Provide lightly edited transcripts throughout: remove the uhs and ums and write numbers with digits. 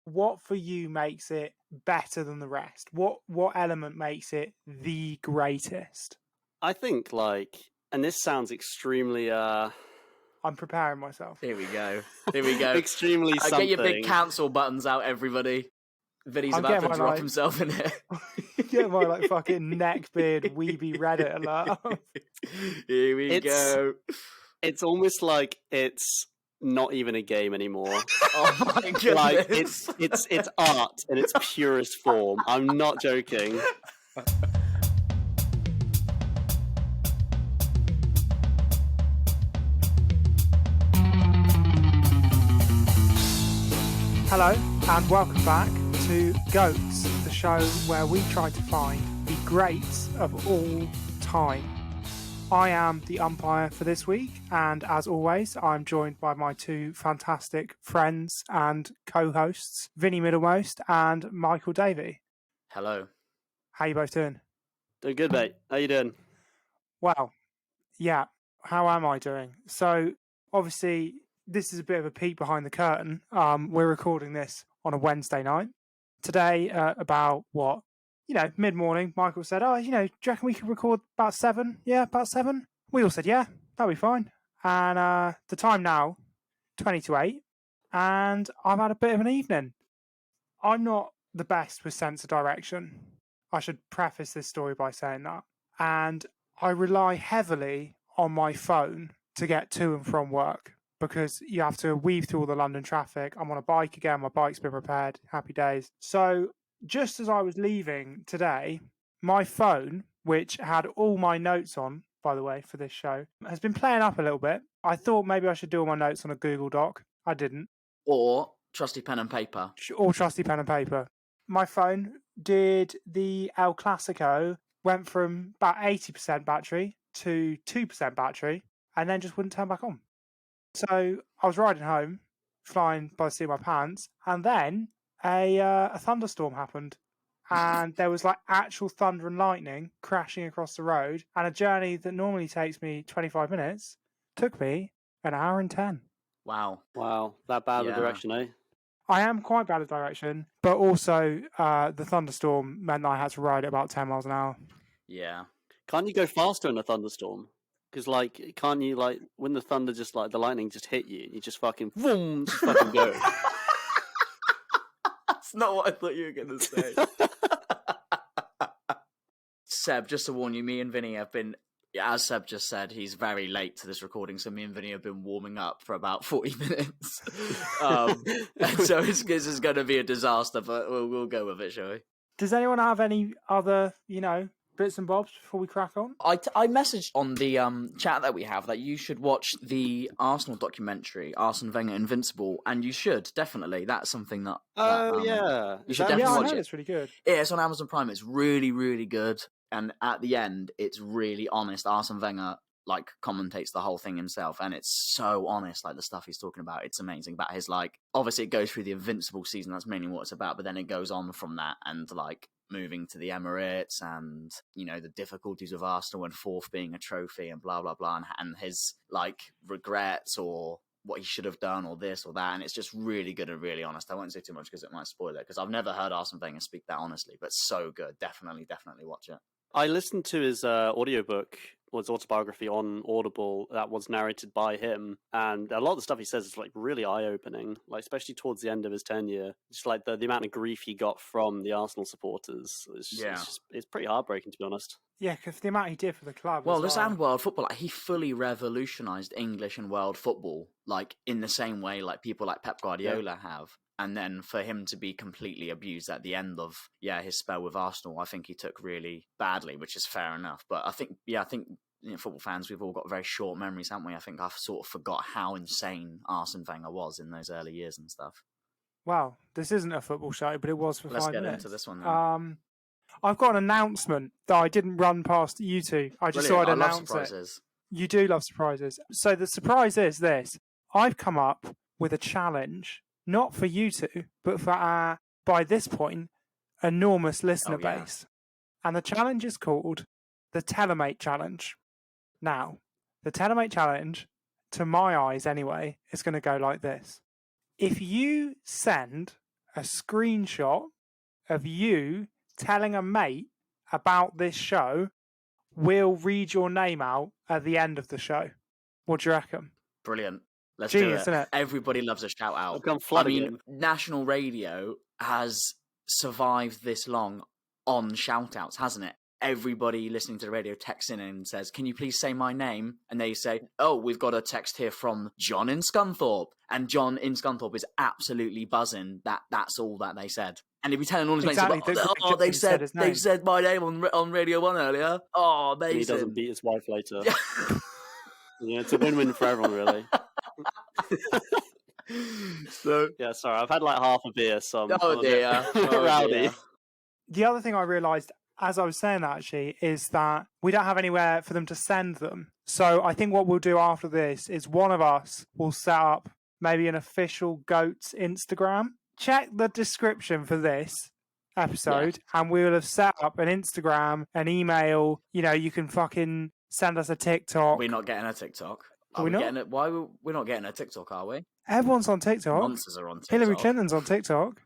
what for you makes it better than the rest? What element makes it the greatest? I think, and this sounds extremely, I'm preparing myself. Here we go. extremely something. Get your big cancel buttons out, everybody. Vinny's about to drop himself in here. Get my fucking neckbeard weeby Reddit alert. Here we go. It's almost like it's not even a game anymore. Oh my goodness! It's art in its purest form. I'm not joking. Hello and welcome back to Goats, the show where we try to find the greats of all time. I am the umpire for this week, and as always, I'm joined by my two fantastic friends and co-hosts, Vinny Middlemost and Michael Davey. Hello. How you both doing? Doing good, mate. How you doing? Well, yeah. How am I doing? So, obviously, this is a bit of a peek behind the curtain. We're recording this on a Wednesday night. Today, about mid-morning, Michael said, do you reckon we could record about 7? Yeah, about 7. We all said, yeah, that'll be fine. And the time now, 20 to 8, and I've had a bit of an evening. I'm not the best with sense of direction. I should preface this story by saying that. And I rely heavily on my phone to get to and from work, because you have to weave through all the London traffic. I'm on a bike again. My bike's been repaired. Happy days. So just as I was leaving today, my phone, which had all my notes on, by the way, for this show, has been playing up a little bit. I thought maybe I should do all my notes on a Google Doc. I didn't. Or trusty pen and paper. Or trusty pen and paper. My phone did the El Clasico, went from about 80% battery to 2% battery, and then just wouldn't turn back on. So I was riding home, flying by the seat of my pants, and then a thunderstorm happened. And there was actual thunder and lightning crashing across the road, and a journey that normally takes me 25 minutes took me an hour and 10. Wow. That bad of a direction, eh? I am quite bad at direction, but also the thunderstorm meant that I had to ride at about 10 miles an hour. Yeah. Can't you go faster in a thunderstorm? Because, can't you, when the thunder just, the lightning just hit you, you just fucking, boom, just fucking go. That's not what I thought you were going to say. Seb, just to warn you, me and Vinny have been, as Seb just said, he's very late to this recording, so me and Vinny have been warming up for about 40 minutes. And so this is going to be a disaster, but we'll go with it, shall we? Does anyone have any other, bits and bobs before we crack on? I messaged on the chat that we have that you should watch the Arsenal documentary, Arsene Wenger Invincible, and you should, definitely. That's something that... yeah. You should definitely watch it. It's really good. Yeah, it's on Amazon Prime. It's really, really good. And at the end, it's really honest. Arsene Wenger, commentates the whole thing himself, and it's so honest, the stuff he's talking about. It's amazing about his, obviously it goes through the Invincible season, that's mainly what it's about, but then it goes on from that, and, moving to the Emirates and, the difficulties of Arsenal and fourth being a trophy and blah, blah, blah, and his, regrets or what he should have done or this or that. And it's just really good and really honest. I won't say too much because it might spoil it, because I've never heard Arsene Wenger speak that honestly, but so good. Definitely watch it. I listened to his audiobook, his autobiography on Audible that was narrated by him, and a lot of the stuff he says is really eye-opening, especially towards the end of his tenure. Just the amount of grief he got from the Arsenal supporters. It's pretty heartbreaking, to be honest. Yeah, because the amount he did for the club. Well, this and world football, he fully revolutionised English and world football, in the same way people like Pep Guardiola have. And then for him to be completely abused at the end of his spell with Arsenal, I think he took really badly, which is fair enough. But I think football fans, we've all got very short memories, haven't we? I think I've sort of forgot how insane Arsene Wenger was in those early years and stuff. Well, this isn't a football show, but it was for 5 minutes. Let's get into this one then. I've got an announcement that I didn't run past you two. I just thought I'd announce it. You do love surprises. So the surprise is this. I've come up with a challenge, not for you two, but for our, by this point, enormous listener base. And the challenge is called the Telemate Challenge. Now, the Telemate Challenge, to my eyes anyway, is going to go like this. If you send a screenshot of you telling a mate about this show, we'll read your name out at the end of the show. What do you reckon? Brilliant. Let's Genius, do it. isn't it? Everybody loves a shout I'll out. come I flooding mean, national radio has survived this long on shout outs, hasn't it? Everybody listening to the radio texts in and says, "Can you please say my name?" And they say, "Oh, we've got a text here from John in Scunthorpe." And John in Scunthorpe is absolutely buzzing that that's all that they said. And if you tell all his Exactly, mates, that oh, they said his name. said my name on Radio 1 earlier. Oh, amazing. And he doesn't beat his wife later. Yeah, it's a win-win for everyone, really. So, Yeah, sorry, I've had like half a beer, so I'm oh a bit dear. rowdy. Dear. The other thing I realised as I was saying that actually is that we don't have anywhere for them to send them. So I think what we'll do after this is one of us will set up maybe an official GOAT's Instagram. Check the description for this episode and we will have set up an Instagram, an email. You know, you can fucking send us a TikTok. We're not getting a TikTok. Are we not? Getting it? We're not getting a TikTok, are we? Everyone's on TikTok. Monsters are on TikTok. Hillary Clinton's on TikTok.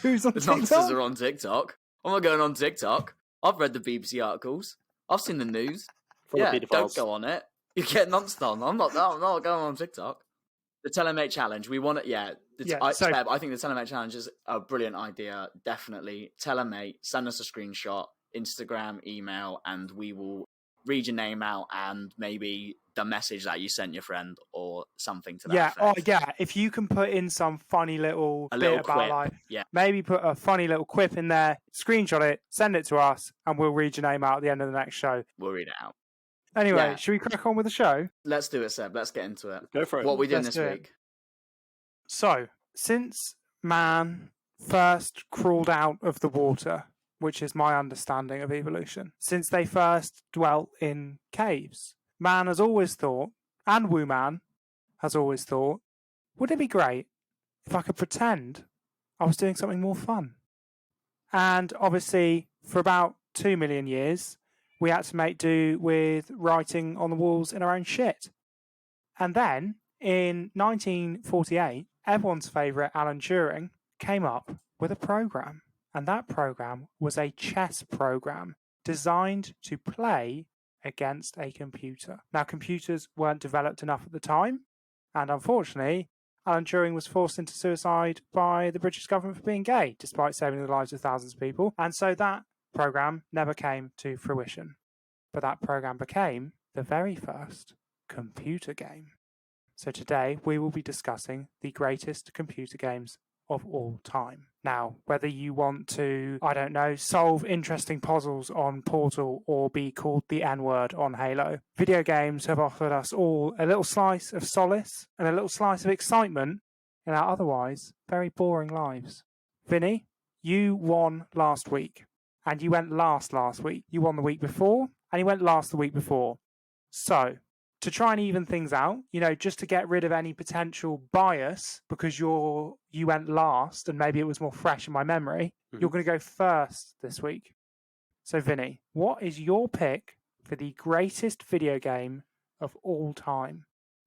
Who's on The TikTok? monsters are on TikTok. I'm not going on TikTok. I've read the BBC articles. I've seen the news. Full of Don't paedophiles. go on it. You get nonce on. I'm not going on TikTok. The Telemate Challenge. We want it. Seb, I think the Telemate Challenge is a brilliant idea. Definitely. Telemate. Send us a screenshot, Instagram, email, and we will read your name out and maybe the message that you sent your friend or something to that effect. If you can put in some funny little A bit little about quip. life, Yeah. maybe put a funny little quip in there, screenshot it, send it to us, and we'll read your name out at the end of the next show. We'll read it out. Anyway, Yeah. should we crack on with the show? Let's do it, Seb. Let's get into it. Go for it. What are we doing Let's this do it. week? So, since man first crawled out of the water, which is my understanding of evolution, since they first dwelt in caves, man has always thought, and Woo-Man has always thought, wouldn't it be great if I could pretend I was doing something more fun? And obviously, for about 2 million years, we had to make do with writing on the walls in our own shit. And then, in 1948, everyone's favourite Alan Turing came up with a program. And that program was a chess program designed to play against a computer. Now, computers weren't developed enough at the time, and unfortunately, Alan Turing was forced into suicide by the British government for being gay, despite saving the lives of thousands of people. And so that program never came to fruition. But that program became the very first computer game. So today, we will be discussing the greatest computer games of all time. Now, whether you want to, solve interesting puzzles on Portal or be called the N-word on Halo, video games have offered us all a little slice of solace and a little slice of excitement in our otherwise very boring lives. Vinny, you won last week, and you went last week. You won the week before, and you went last the week before. So, to try and even things out, just to get rid of any potential bias because you went last and maybe it was more fresh in my memory, you're going to go first this week. So, Vinny, what is your pick for the greatest video game of all time?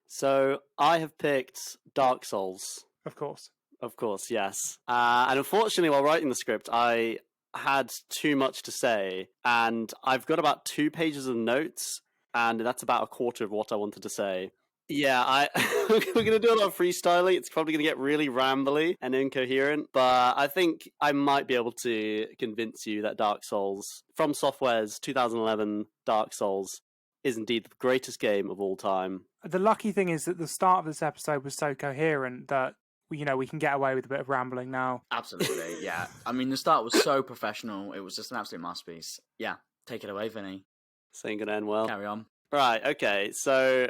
So, I have picked Dark Souls. Of course. Of course, yes. And unfortunately, while writing the script, I had too much to say. And I've got about 2 pages of notes. And that's about a quarter of what I wanted to say. Yeah, we're going to do a lot of freestyling. It's probably going to get really rambly and incoherent, but I think I might be able to convince you that Dark Souls, From Software's 2011 Dark Souls, is indeed the greatest game of all time. The lucky thing is that the start of this episode was so coherent that we can get away with a bit of rambling now. Absolutely, yeah. I mean, the start was so professional. It was just an absolute masterpiece. Yeah, take it away, Vinny. This ain't gonna end well. Carry on. Right, okay, so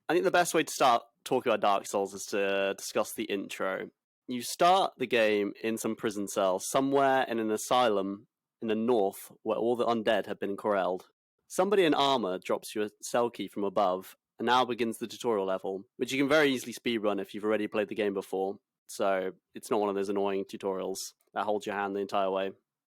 I think the best way to start talking about Dark Souls is to discuss the intro. You start the game in some prison cell, somewhere in an asylum in the north where all the undead have been corralled. Somebody in armor drops you a cell key from above, and now begins the tutorial level, which you can very easily speedrun if you've already played the game before, so it's not one of those annoying tutorials that holds your hand the entire way.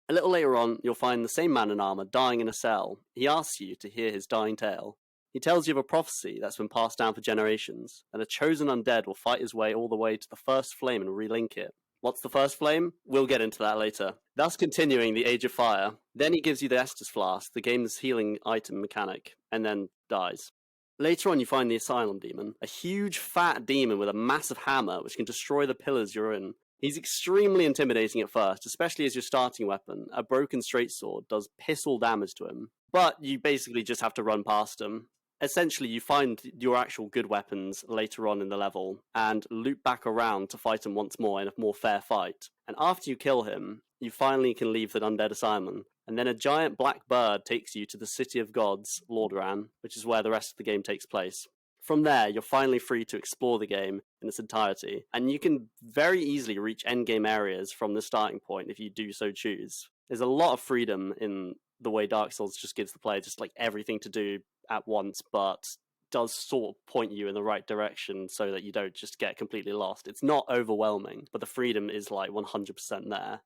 A little later on, you'll find the same man in armor dying in a cell. He asks you to hear his dying tale. He tells you of a prophecy that's been passed down for generations, and a chosen undead will fight his way all the way to the first flame and relink it. What's the first flame? We'll get into that later. Thus continuing the Age of Fire. Then he gives you the Estus Flask, the game's healing item mechanic, and then dies. Later on, you find the Asylum Demon, a huge fat demon with a massive hammer which can destroy the pillars you're in. He's extremely intimidating at first, especially as your starting weapon. A broken straight sword does piss all damage to him, but you basically just have to run past him. Essentially, you find your actual good weapons later on in the level and loop back around to fight him once more in a more fair fight. And after you kill him, you finally can leave the Undead Asylum. And then a giant black bird takes you to the City of Gods, Lordaeron, which is where the rest of the game takes place. From there, you're finally free to explore the game in its entirety, and you can very easily reach endgame areas from the starting point if you do so choose. There's a lot of freedom in the way Dark Souls just gives the player just like everything to do at once, but does sort of point you in the right direction so that you don't just get completely lost. It's not overwhelming, but the freedom is like 100% there.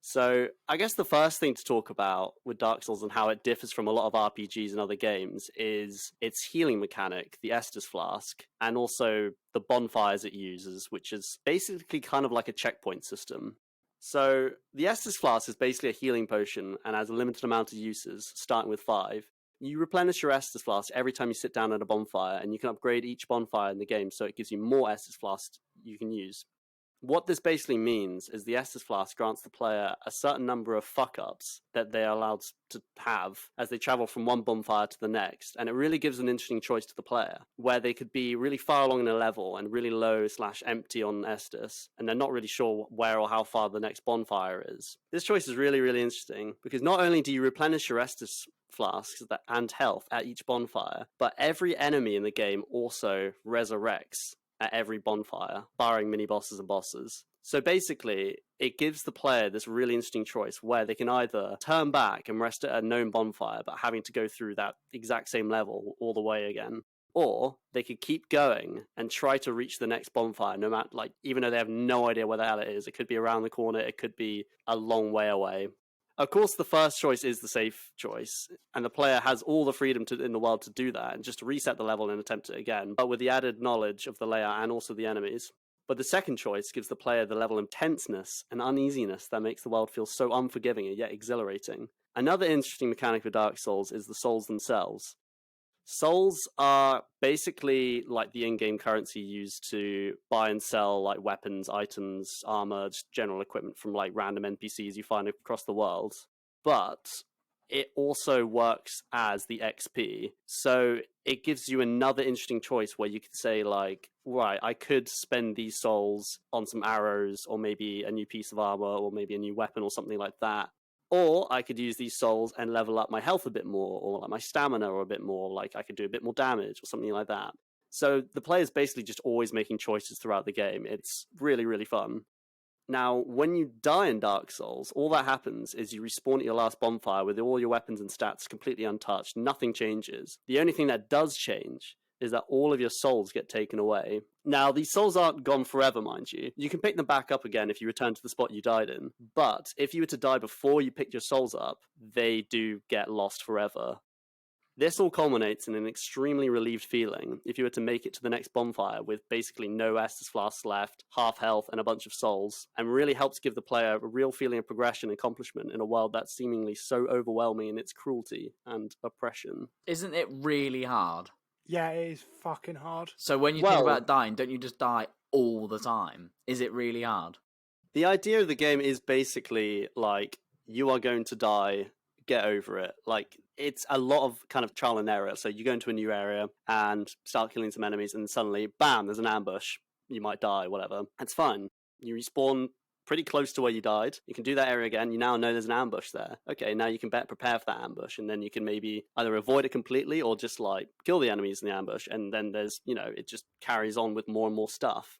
So I guess the first thing to talk about with Dark Souls and how it differs from a lot of RPGs and other games is its healing mechanic, the Estus Flask, and also the bonfires it uses, which is basically kind of like a checkpoint system. So the Estus Flask is basically a healing potion and has a limited amount of uses, starting with 5. You replenish your Estus Flask every time you sit down at a bonfire, and you can upgrade each bonfire in the game so it gives you more Estus Flasks you can use. What this basically means is the Estus Flask grants the player a certain number of fuck-ups that they are allowed to have as they travel from one bonfire to the next, and it really gives an interesting choice to the player, where they could be really far along in a level and really low/empty on Estus, and they're not really sure where or how far the next bonfire is. This choice is really, really interesting, because not only do you replenish your Estus flasks and health at each bonfire, but every enemy in the game also resurrects at every bonfire, barring mini-bosses and bosses. So basically, it gives the player this really interesting choice where they can either turn back and rest at a known bonfire, but having to go through that exact same level all the way again, or they could keep going and try to reach the next bonfire, no matter, like, even though they have no idea where the hell it is. It could be around the corner, it could be a long way away. Of course, the first choice is the safe choice, and the player has all the freedom in the world to do that and just reset the level and attempt it again, but with the added knowledge of the layout and also the enemies. But the second choice gives the player the level of tenseness and uneasiness that makes the world feel so unforgiving and yet exhilarating. Another interesting mechanic of Dark Souls is the souls themselves. Souls are basically like the in-game currency used to buy and sell like weapons, items, armor, just general equipment from like random NPCs you find across the world. But it also works as the XP. So it gives you another interesting choice where you could say like, right, I could spend these souls on some arrows or maybe a new piece of armor or maybe a new weapon or something like that. Or I could use these souls and level up my health a bit more, or like my stamina or a bit more, like I could do a bit more damage or something like that. So the player's basically just always making choices throughout the game. It's really, really fun. Now, when you die in Dark Souls, all that happens is you respawn at your last bonfire with all your weapons and stats completely untouched. Nothing changes. The only thing that does change is that all of your souls get taken away. Now, these souls aren't gone forever, mind you. You can pick them back up again if you return to the spot you died in. But if you were to die before you picked your souls up, they do get lost forever. This all culminates in an extremely relieved feeling if you were to make it to the next bonfire with basically no Estus flasks left, half health, and a bunch of souls, and really helps give the player a real feeling of progression and accomplishment in a world that's seemingly so overwhelming in its cruelty and oppression. Isn't it really hard? Yeah, it is fucking hard. So when you think about dying, don't you just die all the time? Is it really hard? The idea of the game is basically like, you are going to die, get over it. Like, it's a lot of kind of trial and error. So you go into a new area and start killing some enemies, and suddenly, bam, there's an ambush. You might die, whatever. It's fine. You respawn pretty close to where you died. You can do that area again. You now know there's an ambush there. Okay, now you can prepare for that ambush, and then you can maybe either avoid it completely or just like kill the enemies in the ambush, and then there's, it just carries on with more and more stuff.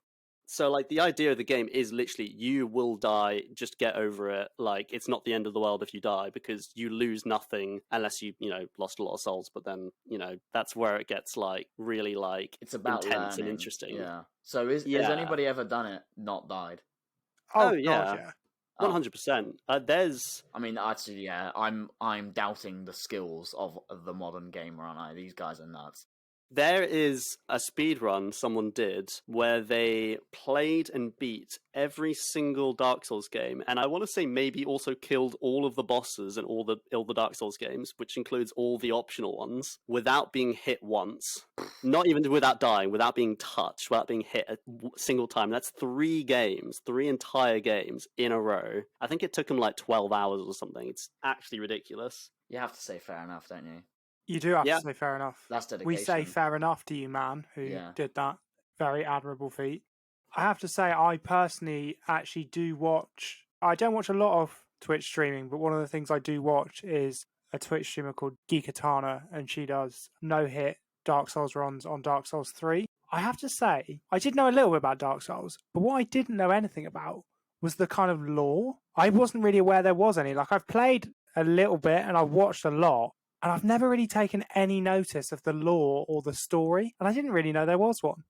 So like the idea of the game is literally you will die, just get over it. Like, it's not the end of the world if you die, because you lose nothing unless you lost a lot of souls, but then that's where it gets like really like It's about intense learning. and interesting. Yeah. So has anybody ever done it not died? Oh, yeah. God, yeah. 100%. There's. I mean, actually, yeah. I'm doubting the skills of the modern gamer, aren't I? These guys are nuts. There is a speed run someone did where they played and beat every single Dark Souls game, and I want to say maybe also killed all of the bosses in all the Dark Souls games, which includes all the optional ones, without being hit once. Not even without dying, without being touched, without being hit a single time. That's 3 games, 3 entire games in a row. I think it took them like 12 hours or something. It's actually ridiculous. You have to say fair enough, don't you? You do have Yeah. to say fair enough. That's dedication. We say fair enough to you, man, who did that very admirable feat. I have to say, I personally actually do watch. I don't watch a lot of Twitch streaming, but one of the things I do watch is a Twitch streamer called Geekatana, and she does no-hit Dark Souls runs on Dark Souls 3. I have to say, I did know a little bit about Dark Souls, but what I didn't know anything about was the kind of lore. I wasn't really aware there was any. Like, I've played a little bit and I've watched a lot, and I've never really taken any notice of the lore or the story, and I didn't really know there was one.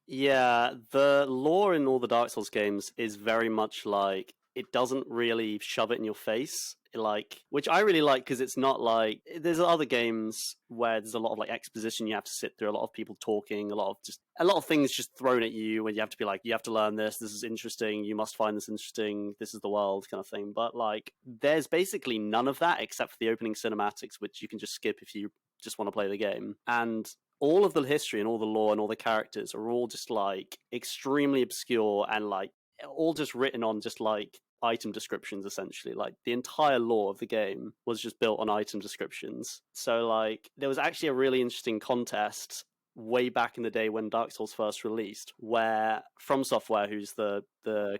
Yeah, the lore in all the Dark Souls games is very much like, it doesn't really shove it in your face, like, which I really like, because it's not like, there's other games where there's a lot of like exposition you have to sit through, a lot of people talking, a lot of things just thrown at you, and you have to be like, you have to learn this is interesting, you must find this interesting, this is the world, kind of thing. But like, there's basically none of that except for the opening cinematics, which you can just skip if you just want to play the game. And all of the history and all the lore and all the characters are all just like extremely obscure, and like all just written on just like item descriptions, essentially. Like, the entire lore of the game was just built on item descriptions. So like, there was actually a really interesting contest way back in the day when Dark Souls first released, where From Software, who's the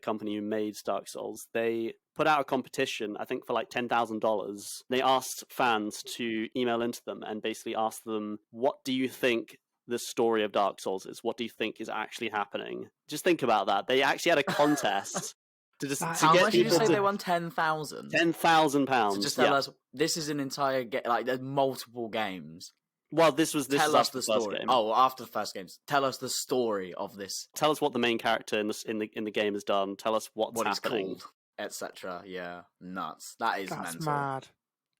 company who made Dark Souls, they put out a competition, I think for like $10,000. They asked fans to email into them and basically ask them, what do you think the story of Dark Souls is? What do you think is actually happening? Just think about that. They actually had a contest to just How get much did you people say to they won? 10,000. £10,000. So just tell us, this is an entire game. Like, there's multiple games. Well, this tell us the first story. game. Oh, after the first games, tell us the story of this. Tell us what the main character in the game has done. Tell us what's what happening. He's called, etc. Yeah, nuts. That's mental. Mad.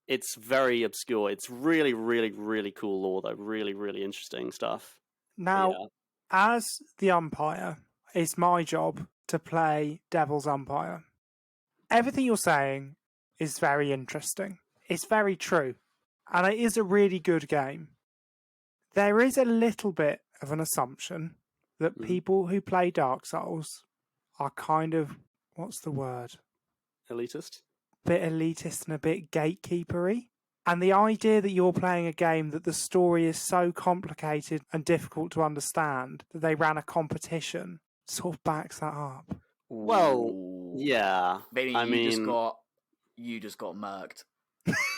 It's very obscure. It's really, really, really cool lore, though. Really, really interesting stuff. Now, Yeah. as the umpire, it's my job to play devil's umpire. Everything you're saying is very interesting. It's very true. And it is a really good game. There is a little bit of an assumption that people who play Dark Souls are kind of, what's the word? Elitist? Bit elitist and a bit gatekeepery. And the idea that you're playing a game that the story is so complicated and difficult to understand that they ran a competition sort of backs that up. Well, Ooh. yeah. Benny, you just got murked.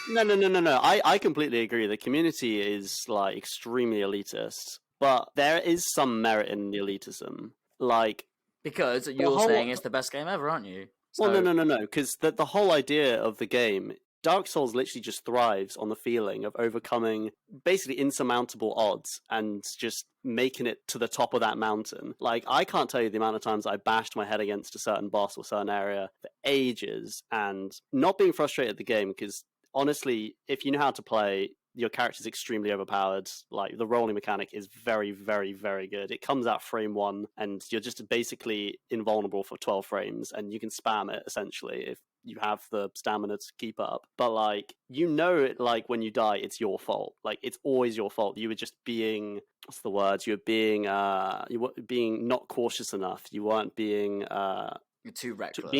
No. I completely agree. The community is like extremely elitist, but there is some merit in the elitism. Like, because you're saying it's the best game ever, aren't you? So... Well, no. Because the whole idea of the game, Dark Souls literally just thrives on the feeling of overcoming basically insurmountable odds and just making it to the top of that mountain. Like, I can't tell you the amount of times I bashed my head against a certain boss or certain area for ages and not being frustrated at the game, because honestly, if you know how to play, your character is extremely overpowered. Like, the rolling mechanic is very, very, very good. It comes out frame 1 and you're just basically invulnerable for 12 frames and you can spam it essentially if you have the stamina to keep up. But like, like when you die, it's your fault. Like, it's always your fault. You were just being, what's the word? You were being not cautious enough. You weren't being you're too reckless.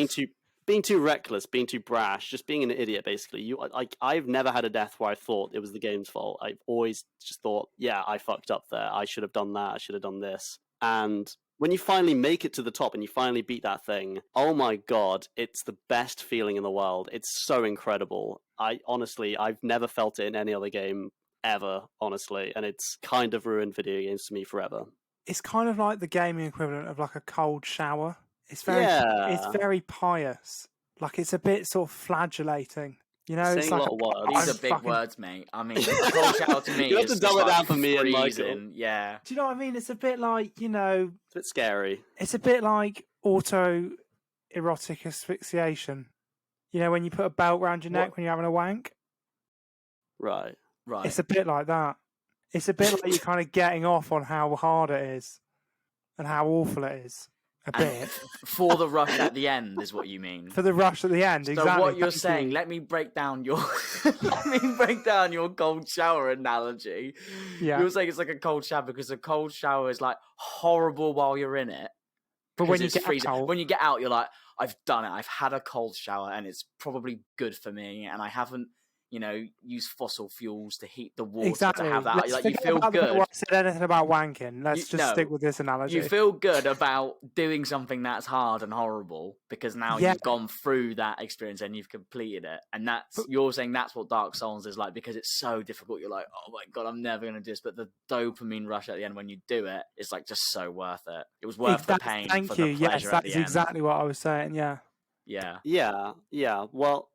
Being too reckless, being too brash, just being an idiot, basically. I've never had a death where I thought it was the game's fault. I've always just thought, yeah, I fucked up there. I should have done that. I should have done this. And when you finally make it to the top and you finally beat that thing, oh my god, it's the best feeling in the world. It's so incredible. I've never felt it in any other game ever, honestly, and it's kind of ruined video games for me forever. It's kind of like the gaming equivalent of like a cold shower. It's very pious. Like, it's a bit sort of flagellating. You know, it's like a lot of words. These are big words, mate. I mean, a cold shower to me you have to dumb it down for me and Michael. Yeah. Do you know what I mean? It's a bit like, you know... It's a bit scary. It's a bit like auto-erotic asphyxiation. You know, when you put a belt around your neck when you're having a wank? Right. It's a bit like that. It's a bit like you're kind of getting off on how hard it is and how awful it is. A And bit. for the rush at the end is what you mean. For the rush at the end, So exactly. what you're thank saying, you. let me break down your cold shower analogy. Yeah. You're saying it's like a cold shower because a cold shower is like horrible while you're in it. But when because you it's get freezing. out, When you get out, you're like, I've done it. I've had a cold shower and it's probably good for me. And I haven't, used fossil fuels to heat the water exactly. to have that. Let's Like, you forget feel about the bit good. where I said anything about wanking. Let's just stick with this analogy. You feel good about doing something that's hard and horrible because now you've gone through that experience and you've completed it. And you're saying that's what Dark Souls is like because it's so difficult. You're like, oh my God, I'm never going to do this. But the dopamine rush at the end when you do it, it's like just so worth it. It was worth the pain for the pleasure at the end. That's exactly what I was saying. Yeah. Yeah. Well,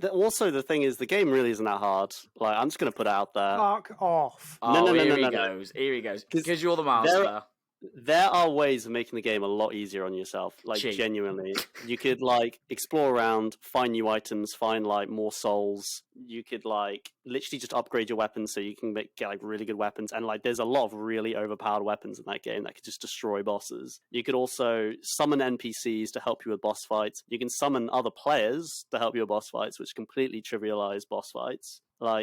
also the thing is, the game really isn't that hard. Like, I'm just going to put it out there. Fuck off. No, here he goes. Because you're the master. There are ways of making the game a lot easier on yourself. Like, Cheat. genuinely. You could, explore around, find new items, find, more souls. You could, literally just upgrade your weapons so you can get really good weapons. And, there's a lot of really overpowered weapons in that game that could just destroy bosses. You could also summon NPCs to help you with boss fights. You can summon other players to help you with boss fights, which completely trivialize boss fights.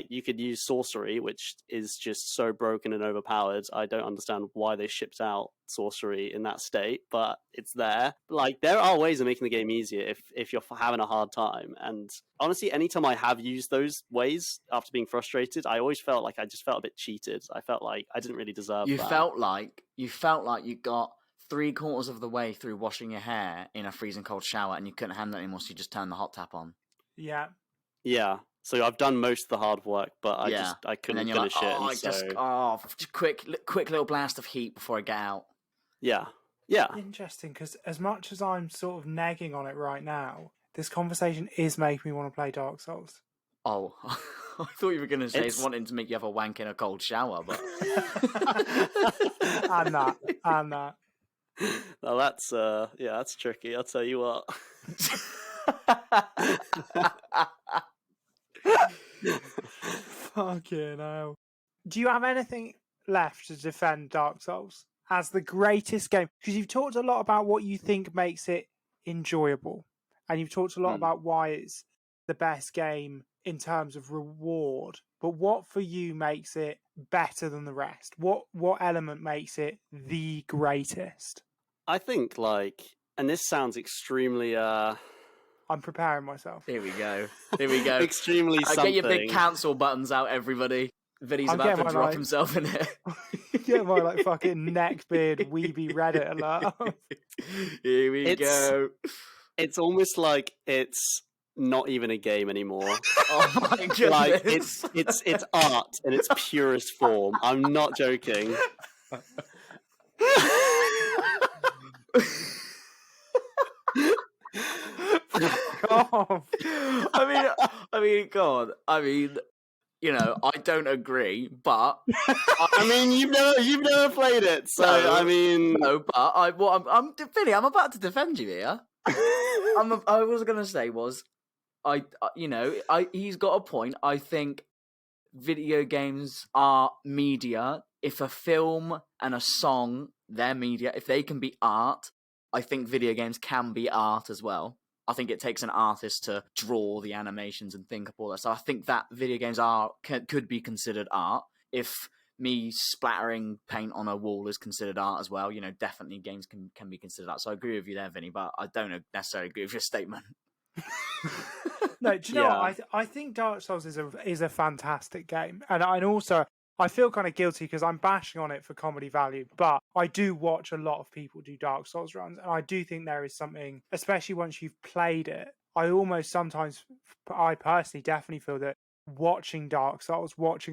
You could use sorcery, which is just so broken and overpowered. I don't understand why they shipped out sorcery in that state, but it's there. There are ways of making the game easier if you're having a hard time. And honestly, anytime I have used those ways after being frustrated, I always felt like I just felt a bit cheated. I felt like I didn't really deserve that. You felt like you got 3/4 of the way through washing your hair in a freezing cold shower and you couldn't handle it anymore, so you just turned the hot tap on. Yeah. Yeah. So I've done most of the hard work, but I couldn't finish it. Just quick little blast of heat before I get out. Yeah. Interesting, because as much as I'm sort of negging on it right now, this conversation is making me want to play Dark Souls. Oh, I thought you were going to say it's wanting to make you have a wank in a cold shower, but and that. Well, that's tricky. I'll tell you what. Fucking hell. Do you have anything left to defend Dark Souls as the greatest game? Because you've talked a lot about what you think makes it enjoyable, and you've talked a lot about why it's the best game in terms of reward. But what for you makes it better than the rest? What element makes it the greatest? I think, and this sounds extremely I'm preparing myself. Here we go. Extremely something. Get your big cancel buttons out, everybody. Vinny's about to drop himself in it. Get my fucking neckbeard weeby Reddit alert. Here we go. It's almost like it's not even a game anymore. Oh my goodness. It's art in its purest form. I'm not joking. God. I mean, God. I don't agree, but you've never played it, so no. But Vinny, I'm about to defend you here. I was gonna say was, he's got a point. I think video games are media. If a film and a song, they're media. If they can be art, I think video games can be art as well. I think it takes an artist to draw the animations and think up all that. So I think that video games could be considered art. If me splattering paint on a wall is considered art as well, definitely games can be considered art. So I agree with you there, Vinny, but I don't necessarily agree with your statement. No, do you know what? I think Dark Souls is a fantastic game, and also I feel kind of guilty because I'm bashing on it for comedy value, but I do watch a lot of people do Dark Souls runs, and I do think there is something, especially once you've played it. I personally definitely feel that watching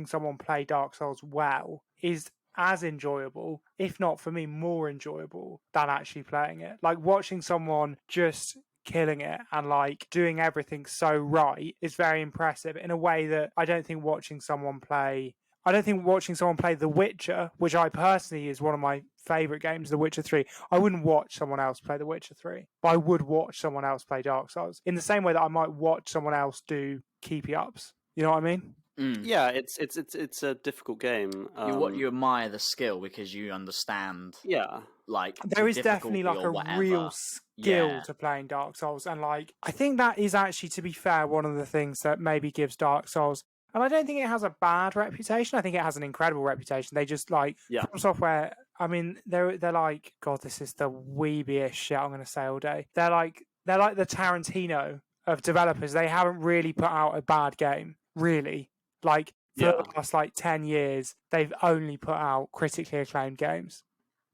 someone play Dark Souls well is as enjoyable, if not for me more enjoyable than actually playing it. Like watching someone just killing it and doing everything so right is very impressive in a way that I don't think watching someone play The Witcher, which I personally is one of my favourite games, The Witcher 3. I wouldn't watch someone else play The Witcher 3, but I would watch someone else play Dark Souls in the same way that I might watch someone else do keepy ups. You know what I mean? Yeah, it's a difficult game. You admire the skill because you understand, Yeah, like, There the is definitely difficulty like or a whatever. real skill Yeah. to playing Dark Souls, and like I think that is actually, to be fair, one of the things that maybe gives Dark Souls. And I don't think it has a bad reputation. I think it has an incredible reputation. They just like Yeah. From Software. I mean, they're like, God, this is the weebiest shit I'm going to say all day. They're like the Tarantino of developers. They haven't really put out a bad game, really. Like for the last like 10 years, they've only put out critically acclaimed games.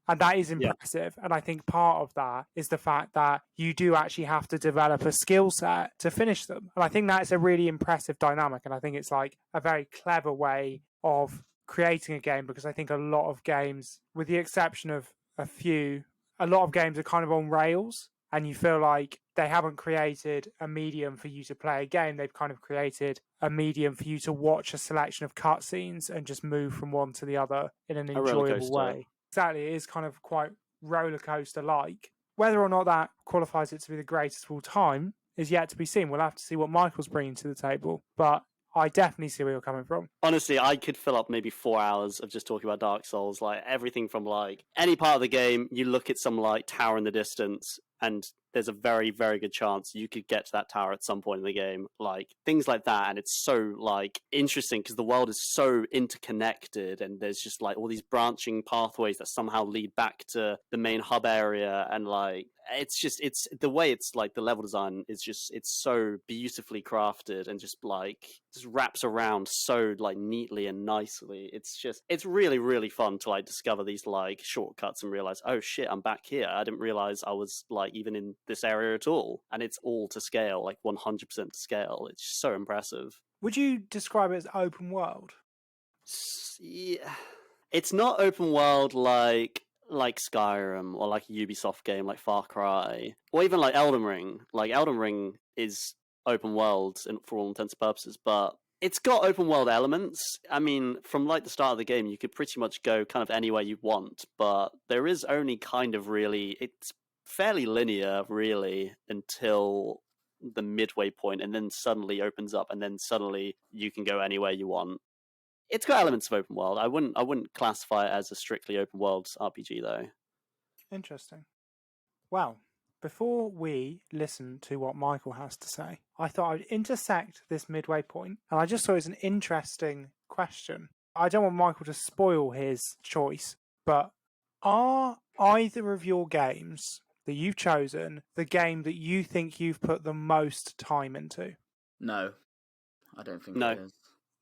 And that is Yeah. impressive. And I think part of that is the fact that you do actually have to develop a skill set to finish them. And I think that's a really impressive dynamic. And I think it's like a very clever way of creating a game, because I think a lot of games, with the exception of a few, a lot of games are kind of on rails. And you feel like they haven't created a medium for you to play a game. They've kind of created a medium for you to watch a selection of cutscenes and just move from one to the other in an enjoyable way. Exactly, it is kind of quite roller coaster like. Whether or not that qualifies it to be the greatest of all time is yet to be seen. We'll have to see what Michael's bringing to the table, but I definitely see where you're coming from. Honestly, I could fill up maybe 4 hours of just talking about Dark Souls. Like everything from like any part of the game, you look at some like tower in the distance, and there's a very, very good chance you could get to that tower at some point in the game. Like things like that, and it's so like interesting because the world is so interconnected, and there's just like all these branching pathways that somehow lead back to the main hub area, and like it's the way it's like the level design is just, it's so beautifully crafted and just wraps around so like neatly and nicely. It's really, really fun to like discover these like shortcuts and realize, oh shit, I'm back here. I didn't realize I was like even in this area at all. And it's all to scale, like 100% to scale. It's just so impressive. Would you describe it as open world? Yeah. It's not open world like Skyrim or like a Ubisoft game like Far Cry or even like Elden Ring. Like Elden Ring is open world for all intents and purposes, but it's got open world elements. I mean, from like the start of the game, you could pretty much go kind of anywhere you want, but there is only kind of really, it's fairly linear really until the midway point, and then suddenly opens up, and then suddenly you can go anywhere you want. It's got elements of open world. I wouldn't classify it as a strictly open world RPG though. Interesting. Well, before we listen to what Michael has to say, I thought I'd intersect this midway point, and I just thought it was an interesting question. I don't want Michael to spoil his choice, but are either of your games that you've chosen the game that you think you've put the most time into? No, I don't think No. it is.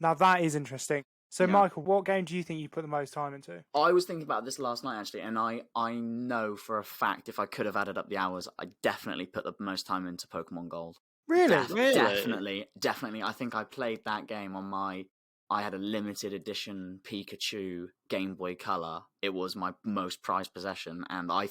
Now that is interesting. So, Yeah. Michael, what game do you think you put the most time into? I was thinking about this last night, actually, and I know for a fact if I could have added up the hours, I definitely put the most time into Pokemon Gold. Really? Definitely. I think I played that game on I had a limited edition Pikachu Game Boy Color. It was my most prized possession, and I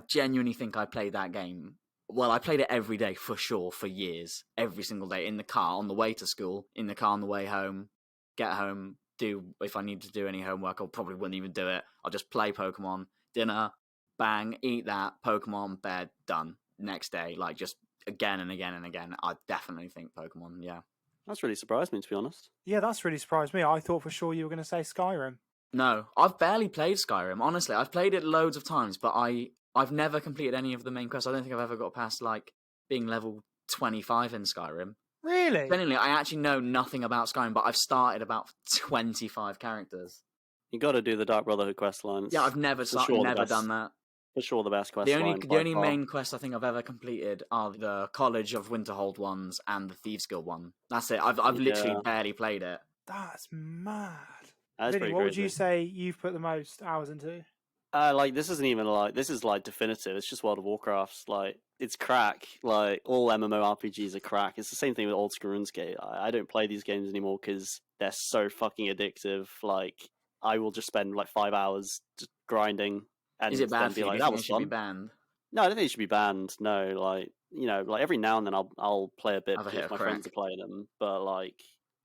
genuinely think I played that game. Well, I played it every day for sure, for years, every single day, in the car on the way to school, in the car on the way home. Get home, if I need to do any homework, I probably wouldn't even do it. I'll just play Pokemon, dinner, bang, eat that, Pokemon, bed, done. Next day, like just again and again and again. I definitely think Pokemon, yeah. That's really surprised me, to be honest. Yeah, that's really surprised me. I thought for sure you were going to say Skyrim. No, I've barely played Skyrim, honestly. I've played it loads of times, but I've never completed any of the main quests. I don't think I've ever got past like being level 25 in Skyrim. Really? Genuinely, I actually know nothing about Skyrim, but I've started about 25 characters. You got to do the Dark Brotherhood quest lines. Yeah, I've never done that. For sure, the best quest The line. only main quests I think I've ever completed are the College of Winterhold ones and the Thieves Guild one. That's it. I've literally barely played it. That's mad. That's Vinny, pretty what would crazy. you say you've put the most hours into? Like this isn't even like, this is like definitive. It's just World of Warcraft. Like it's crack. Like all MMORPGs are crack. It's the same thing with old school RuneScape. I don't play these games anymore because they're so fucking addictive. Like I will just spend like 5 hours just grinding. And is it bad for you? Like, Do you that think was it should fun. be banned? No, I don't think it should be banned. No, like like every now and then I'll play a bit Have a because hit my of friends are crack. playing them. But like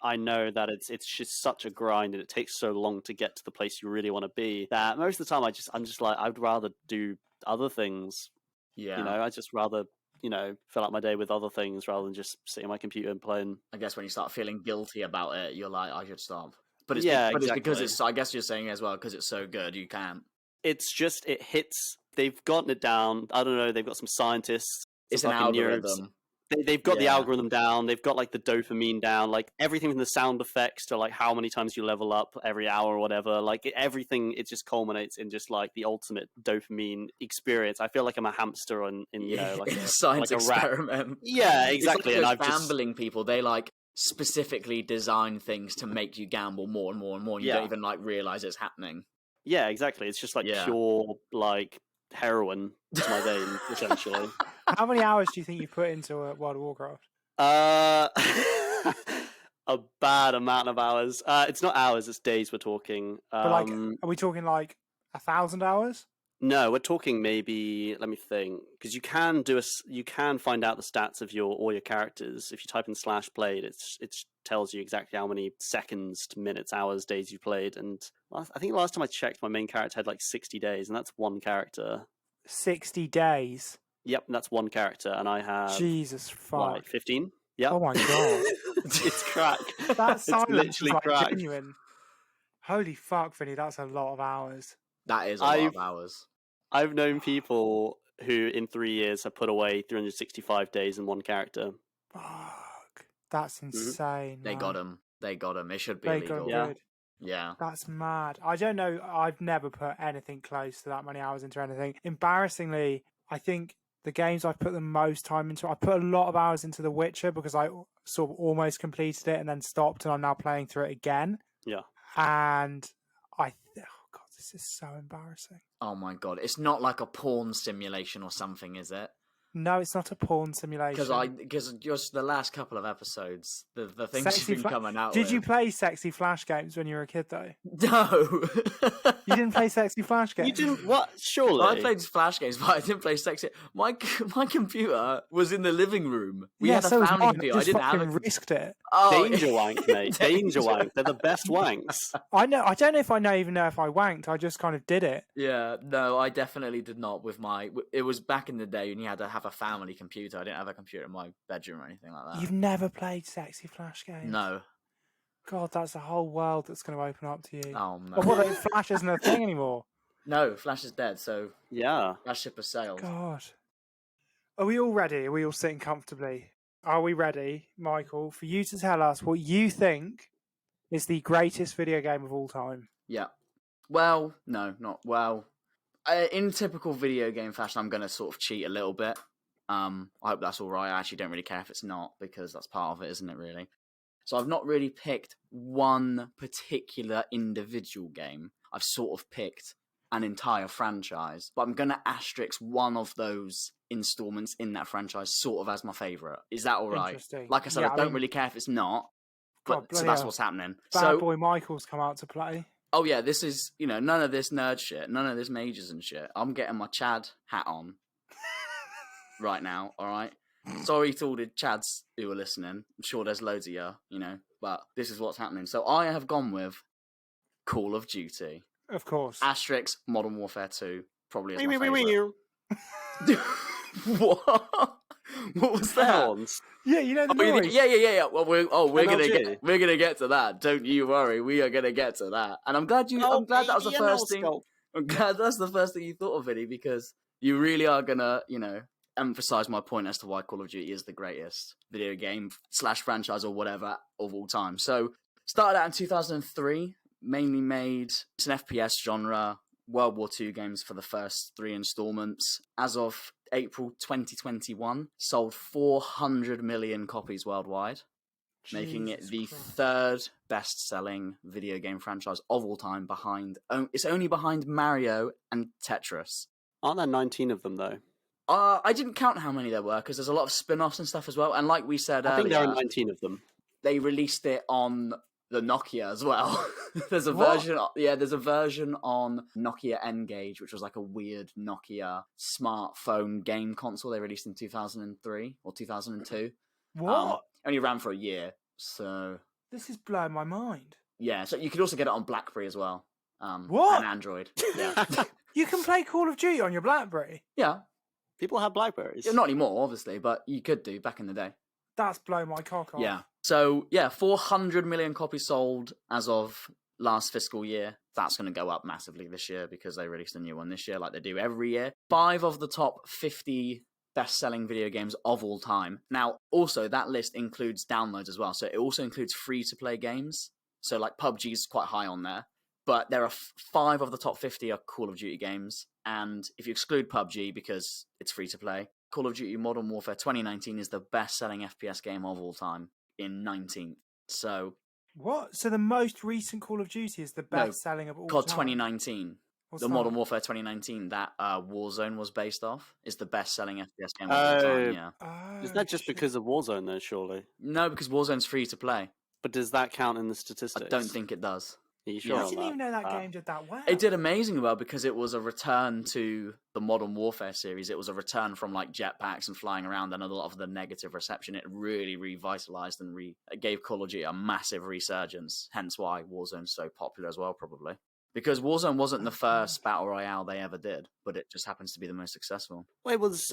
I know that it's just such a grind and it takes so long to get to the place you really want to be that most of the time I'm just like I'd rather do other things. Yeah. I just rather fill out my day with other things rather than just sitting on my computer and playing. I guess when you start feeling guilty about it, you're like, I should stop. But it's Yeah, it's because exactly. I guess you're saying as well, because it's so good, you can't. It's just, it hits, they've gotten it down. I don't know, they've got some scientists. It's an algorithm. They've got the Yeah. algorithm down. They've got like the dopamine down, like everything from the sound effects to like how many times you level up every hour or whatever. Like everything, it just culminates in just like the ultimate dopamine experience. I feel like I'm a hamster in like a a science like a rat. experiment. Yeah, exactly. It's like And those I've just gambling people. They like specifically design things to make you gamble more and more and more. And you Yeah. don't even like realize it's happening. yeah, exactly. It's just like Yeah. pure like heroin to my vein, essentially. How many hours do you think you put into World of Warcraft? A bad amount of hours. It's not hours; it's days. We're talking. But like, are we talking like 1,000 hours? No, we're talking maybe. Let me think, because you can find out the stats of all your characters if you type in /played. It tells you exactly how many seconds, minutes, hours, days you played. And I think last time I checked, my main character had like 60 days, and that's one character. 60 days. Yep, that's one character, and I have Jesus fuck. like 15. Yep. Oh my god. It's crack. That It's silence is literally like crack. genuine. Holy fuck, Vinny, that's a lot of hours. That is a lot of hours. I've known people who in 3 years have put away 365 days in one character. Fuck. That's insane. They man. got him. They got him. It should be They illegal. got Yeah. good. Yeah. That's mad. I don't know. I've never put anything close to that many hours into anything. Embarrassingly, I think the games I've put the most time into, I put a lot of hours into The Witcher because I sort of almost completed it and then stopped, and I'm now playing through it again. Yeah. And oh god, this is so embarrassing. Oh my god. It's not like a porn simulation or something, is it? No, it's not a porn simulation. Because just the last couple of episodes, the things Sexy you've been coming out Did with. you play sexy flash games when you were a kid, though? No. You didn't play sexy flash games? You didn't? What? Surely. Well, I played Flash games, but I didn't play sexy. My computer was in the living room. We had a so was family mine. computer. I just didn't have fucking a risked it. Oh, Danger wank, mate. Danger wank. They're the best wanks. I know. I don't know if I even know if I wanked. I just kind of did it. Yeah, no, I definitely did not with my... It was back in the day when you had to have a family computer. I didn't have a computer in my bedroom or anything like that. You've never played sexy flash games? No. God, that's a whole world that's going to open up to you. Oh, no. Or what, Flash isn't a thing anymore? No, Flash is dead, so Yeah. that ship has sailed. God. Are we all ready? Are we all sitting comfortably? Are we ready, Michael, for you to tell us what you think is the greatest video game of all time? Yeah. Well, no, not well. In typical video game fashion, I'm going to sort of cheat a little bit. I hope that's all right. I actually don't really care if it's not, because that's part of it, isn't it, really? So I've not really picked one particular individual game. I've sort of picked an entire franchise, but I'm going to asterisk one of those installments in that franchise sort of as my favourite. Is that all right? Interesting. Like I said, Yeah, I don't really care if it's not, but God, so bloody that's hell. what's happening. Bad So, boy Michael's come out to play. oh yeah, this is, none of this nerd shit, none of this majors and shit. I'm getting my Chad hat on right now, all right? Sorry to all the Chads who are listening. I'm sure there's loads of you, but this is what's happening. So I have gone with Call of Duty. Of course. Asterisk Modern Warfare 2, probably as my Wee, wee, favourite. wee, wee. What? What was that? Horns. Yeah, you know the Oh, noise. yeah. Well, we're MLG. gonna get to that. Don't you worry. We are gonna get to that. And I'm glad I'm glad that was the baby, first an thing. L-scope. I'm glad that's the first thing you thought of, Vinny, because you really are gonna, emphasize my point as to why Call of Duty is the greatest video game / franchise or whatever of all time. So, started out in 2003, mainly made, it's an FPS genre, World War II games for the first 3 installments. As of April 2021, sold 400 million copies worldwide, making it the Jesus Christ. 3rd best-selling video game franchise of all time it's only behind Mario and Tetris. Aren't there 19 of them, though? I didn't count how many there were because there's a lot of spin-offs and stuff as well. And like we said I think there earlier, are 19 of them. they released it on the Nokia as well. There's a What? version. Yeah, there's a version on Nokia N-Gage, which was like a weird Nokia smartphone game console they released in 2003 or 2002. What? Only ran for a year, so This is blowing my mind. yeah. So you could also get it on BlackBerry as well. What? And Android. Yeah. You can play Call of Duty on your BlackBerry? Yeah. People have Blackberries. Yeah, not anymore, obviously, but you could do back in the day. That's blown my cock off. Yeah. So, yeah, 400 million copies sold as of last fiscal year. That's going to go up massively this year because they released a new one this year like they do every year. 5 of the top 50 best-selling video games of all time. Now, also, that list includes downloads as well. So it also includes free-to-play games. So, like, PUBG is quite high on there. But there are 5 of the top 50 are Call of Duty games. And if you exclude PUBG because it's free-to-play, Call of Duty Modern Warfare 2019 is the best-selling FPS game of all time in 19th. So... What? So the most recent Call of Duty is the best selling of all COD time? 2019. What's the that? Modern Warfare 2019 that Warzone was based off is the best-selling FPS game of all time, yeah. Is that just because of Warzone, though, surely? No, because Warzone's free to play. But does that count in the statistics? I don't think it does. Are you sure I on didn't even know that game did that well. It did amazingly well because it was a return to the Modern Warfare series. It was a return from like jetpacks and flying around and a lot of the negative reception. It really revitalized and gave Call of Duty a massive resurgence. Hence why Warzone's so popular as well, probably. Because Warzone wasn't the first battle royale they ever did, but it just happens to be the most successful. Well, it was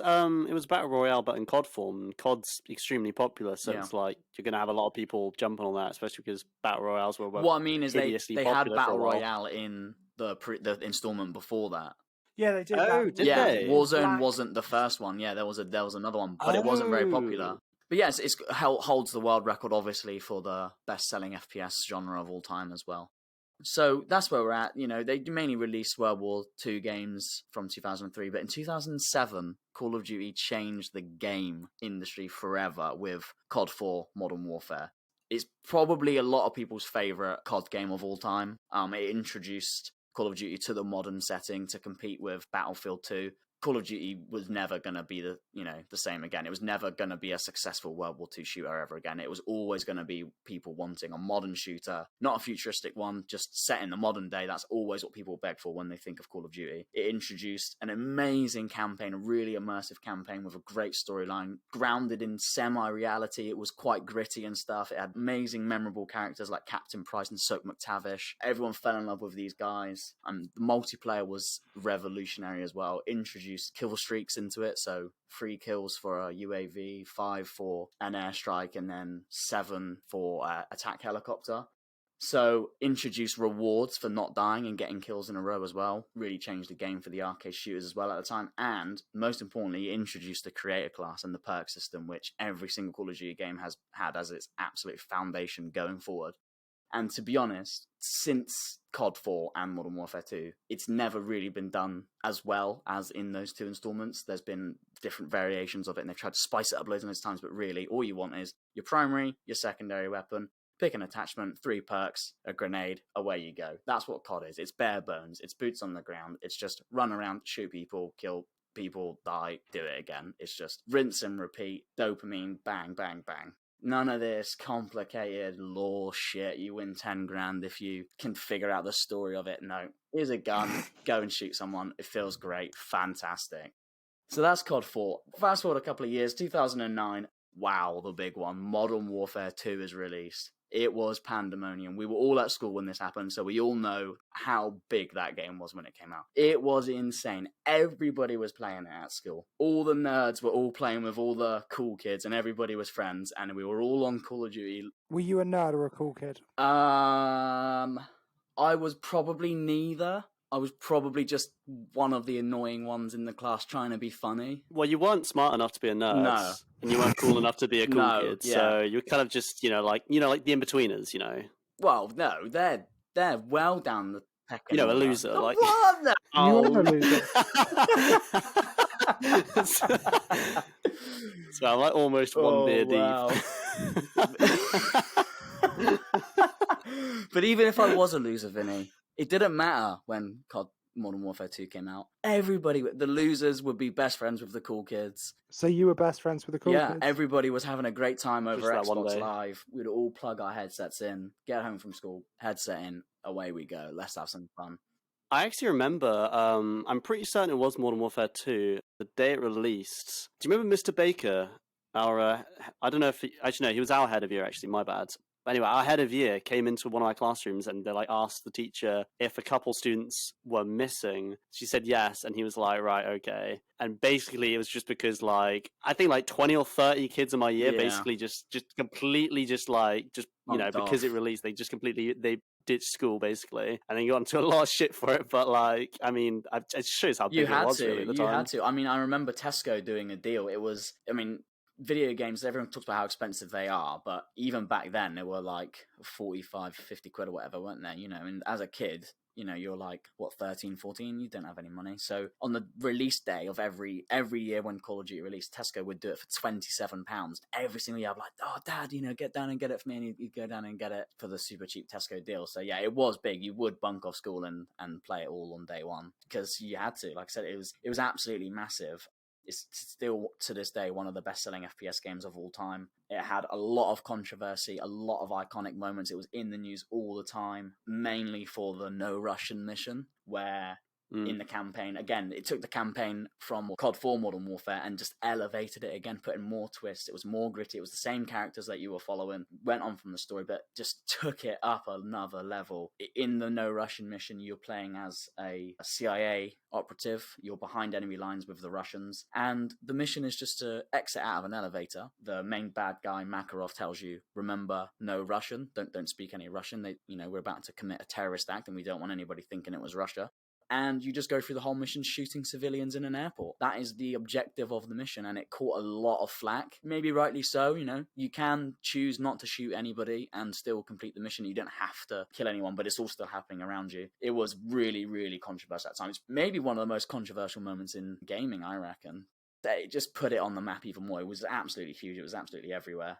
battle royale, but in COD form. COD's extremely popular, so it's like you're going to have a lot of people jumping on that, especially because battle royales were. What I mean is they had battle royale royale in the installment before that. Yeah, they did. Oh, that. did they? Warzone wasn't the first one. Yeah, there was another one, but it wasn't very popular. But yes, it holds the world record, obviously, for the best-selling FPS genre of all time as well. So that's where we're at. You know, they mainly released World War II games from 2003, but in 2007, Call of Duty changed the game industry forever with COD 4 Modern Warfare. It's probably a lot of people's favourite COD game of all time. It introduced Call of Duty to the modern setting to compete with Battlefield 2. Call of Duty was never going to be the same again. It was never going to be a successful World War II shooter ever again. It was always going to be people wanting a modern shooter, not a futuristic one, just set in the modern day. That's always what people beg for when they think of Call of Duty. It introduced an amazing campaign, a really immersive campaign with a great storyline, grounded in semi-reality. It was quite gritty and stuff. It had amazing, memorable characters like Captain Price and Soap McTavish. Everyone fell in love with these guys. And the multiplayer was revolutionary as well. Introduced kill streaks into it, so 3 kills for a UAV, 5 for an airstrike, and then 7 for attack helicopter. So introduced rewards for not dying and getting kills in a row as well. Really changed the game for the arcade shooters as well at the time. And most importantly, introduced the creator class and the perk system, which every single Call of Duty game has had as its absolute foundation going forward. And to be honest, since COD 4 and Modern Warfare 2, it's never really been done as well as in those 2 installments. There's been different variations of it, and they've tried to spice it up loads of those times, but really, all you want is your primary, your secondary weapon, pick an attachment, 3 perks, a grenade, away you go. That's what COD is. It's bare bones. It's boots on the ground. It's just run around, shoot people, kill people, die, do it again. It's just rinse and repeat, dopamine, bang, bang, bang. None of this complicated lore shit. You win 10 grand if you can figure out the story of it. No. Here's a gun. Go and shoot someone. It feels great. Fantastic. So that's COD 4. Fast forward a couple of years. 2009. Wow, the big one. Modern Warfare 2 is released. It was pandemonium. We were all at school when this happened, so we all know how big that game was when it came out. It was insane. Everybody was playing it at school. All the nerds were all playing with all the cool kids, and everybody was friends, and we were all on Call of Duty. Were you a nerd or a cool kid? I was probably neither. I was probably just one of the annoying ones in the class trying to be funny. Well, you weren't smart enough to be a nerd. No. And you weren't cool enough to be a cool kid. Yeah. So you were kind of just, like the in-betweeners, Well, no, they're well down the pecking a order. loser. What? You are a loser. So I'm like almost one beer wow. deep. But even if I was a loser, Vinny, it didn't matter when COD Modern Warfare 2 came out. Everybody, the losers would be best friends with the cool kids. So you were best friends with the cool kids? Yeah, everybody was having a great time over Just that one Xbox day. Live. We'd all plug our headsets in, get home from school, headset in, away we go. Let's have some fun. I actually remember, I'm pretty certain it was Modern Warfare 2, the day it released. Do you remember Mr. Baker? I don't know if actually no, he was our head of year, actually, my bad. But anyway, our head of year came into one of our classrooms and they like asked the teacher if a couple students were missing. She said yes, and he was like, right, okay. And basically, it was just because like I think like 20 or 30 kids in my year basically just completely just Bumped because it off. released, they just completely they ditched school basically, and then got into a lot of shit for it. But like, I mean, it shows how big it was really at the time. You had to. I mean, I remember Tesco doing a deal. It was, I mean, video games, everyone talks about how expensive they are, but even back then they were like 45, 50 quid or whatever, weren't they? You know, and as a kid, you know, you're like, what, 13, 14, you don't have any money. So on the release day of every year when Call of Duty released, Tesco would do it for £27. Every single year, I'm like, oh, Dad, you know, get down and get it for me. And you'd go down and get it for the super cheap Tesco deal. So yeah, it was big. You would bunk off school and play it all on day one because you had to. Like I said, it was absolutely massive. It's still, to this day, one of the best-selling FPS games of all time. It had a lot of controversy, a lot of iconic moments. It was in the news all the time, mainly for the No Russian mission, where in the campaign, again, it took the campaign from COD 4 Modern Warfare and just elevated it again, putting more twists. It was more gritty. It was the same characters that you were following, went on from the story, but just took it up another level. In the No Russian mission, you're playing as a CIA operative. You're behind enemy lines with the Russians, and the mission is just to exit out of an elevator. The main bad guy, Makarov, tells you, remember, no Russian, don't speak any Russian. We're about to commit a terrorist act and we don't want anybody thinking it was Russia. And you just go through the whole mission shooting civilians in an airport. That is the objective of the mission, and it caught a lot of flack. Maybe rightly so, you know. You can choose not to shoot anybody and still complete the mission. You don't have to kill anyone, but it's all still happening around you. It was really, really controversial at times. Maybe one of the most controversial moments in gaming, I reckon. It just put it on the map even more. It was absolutely huge. It was absolutely everywhere.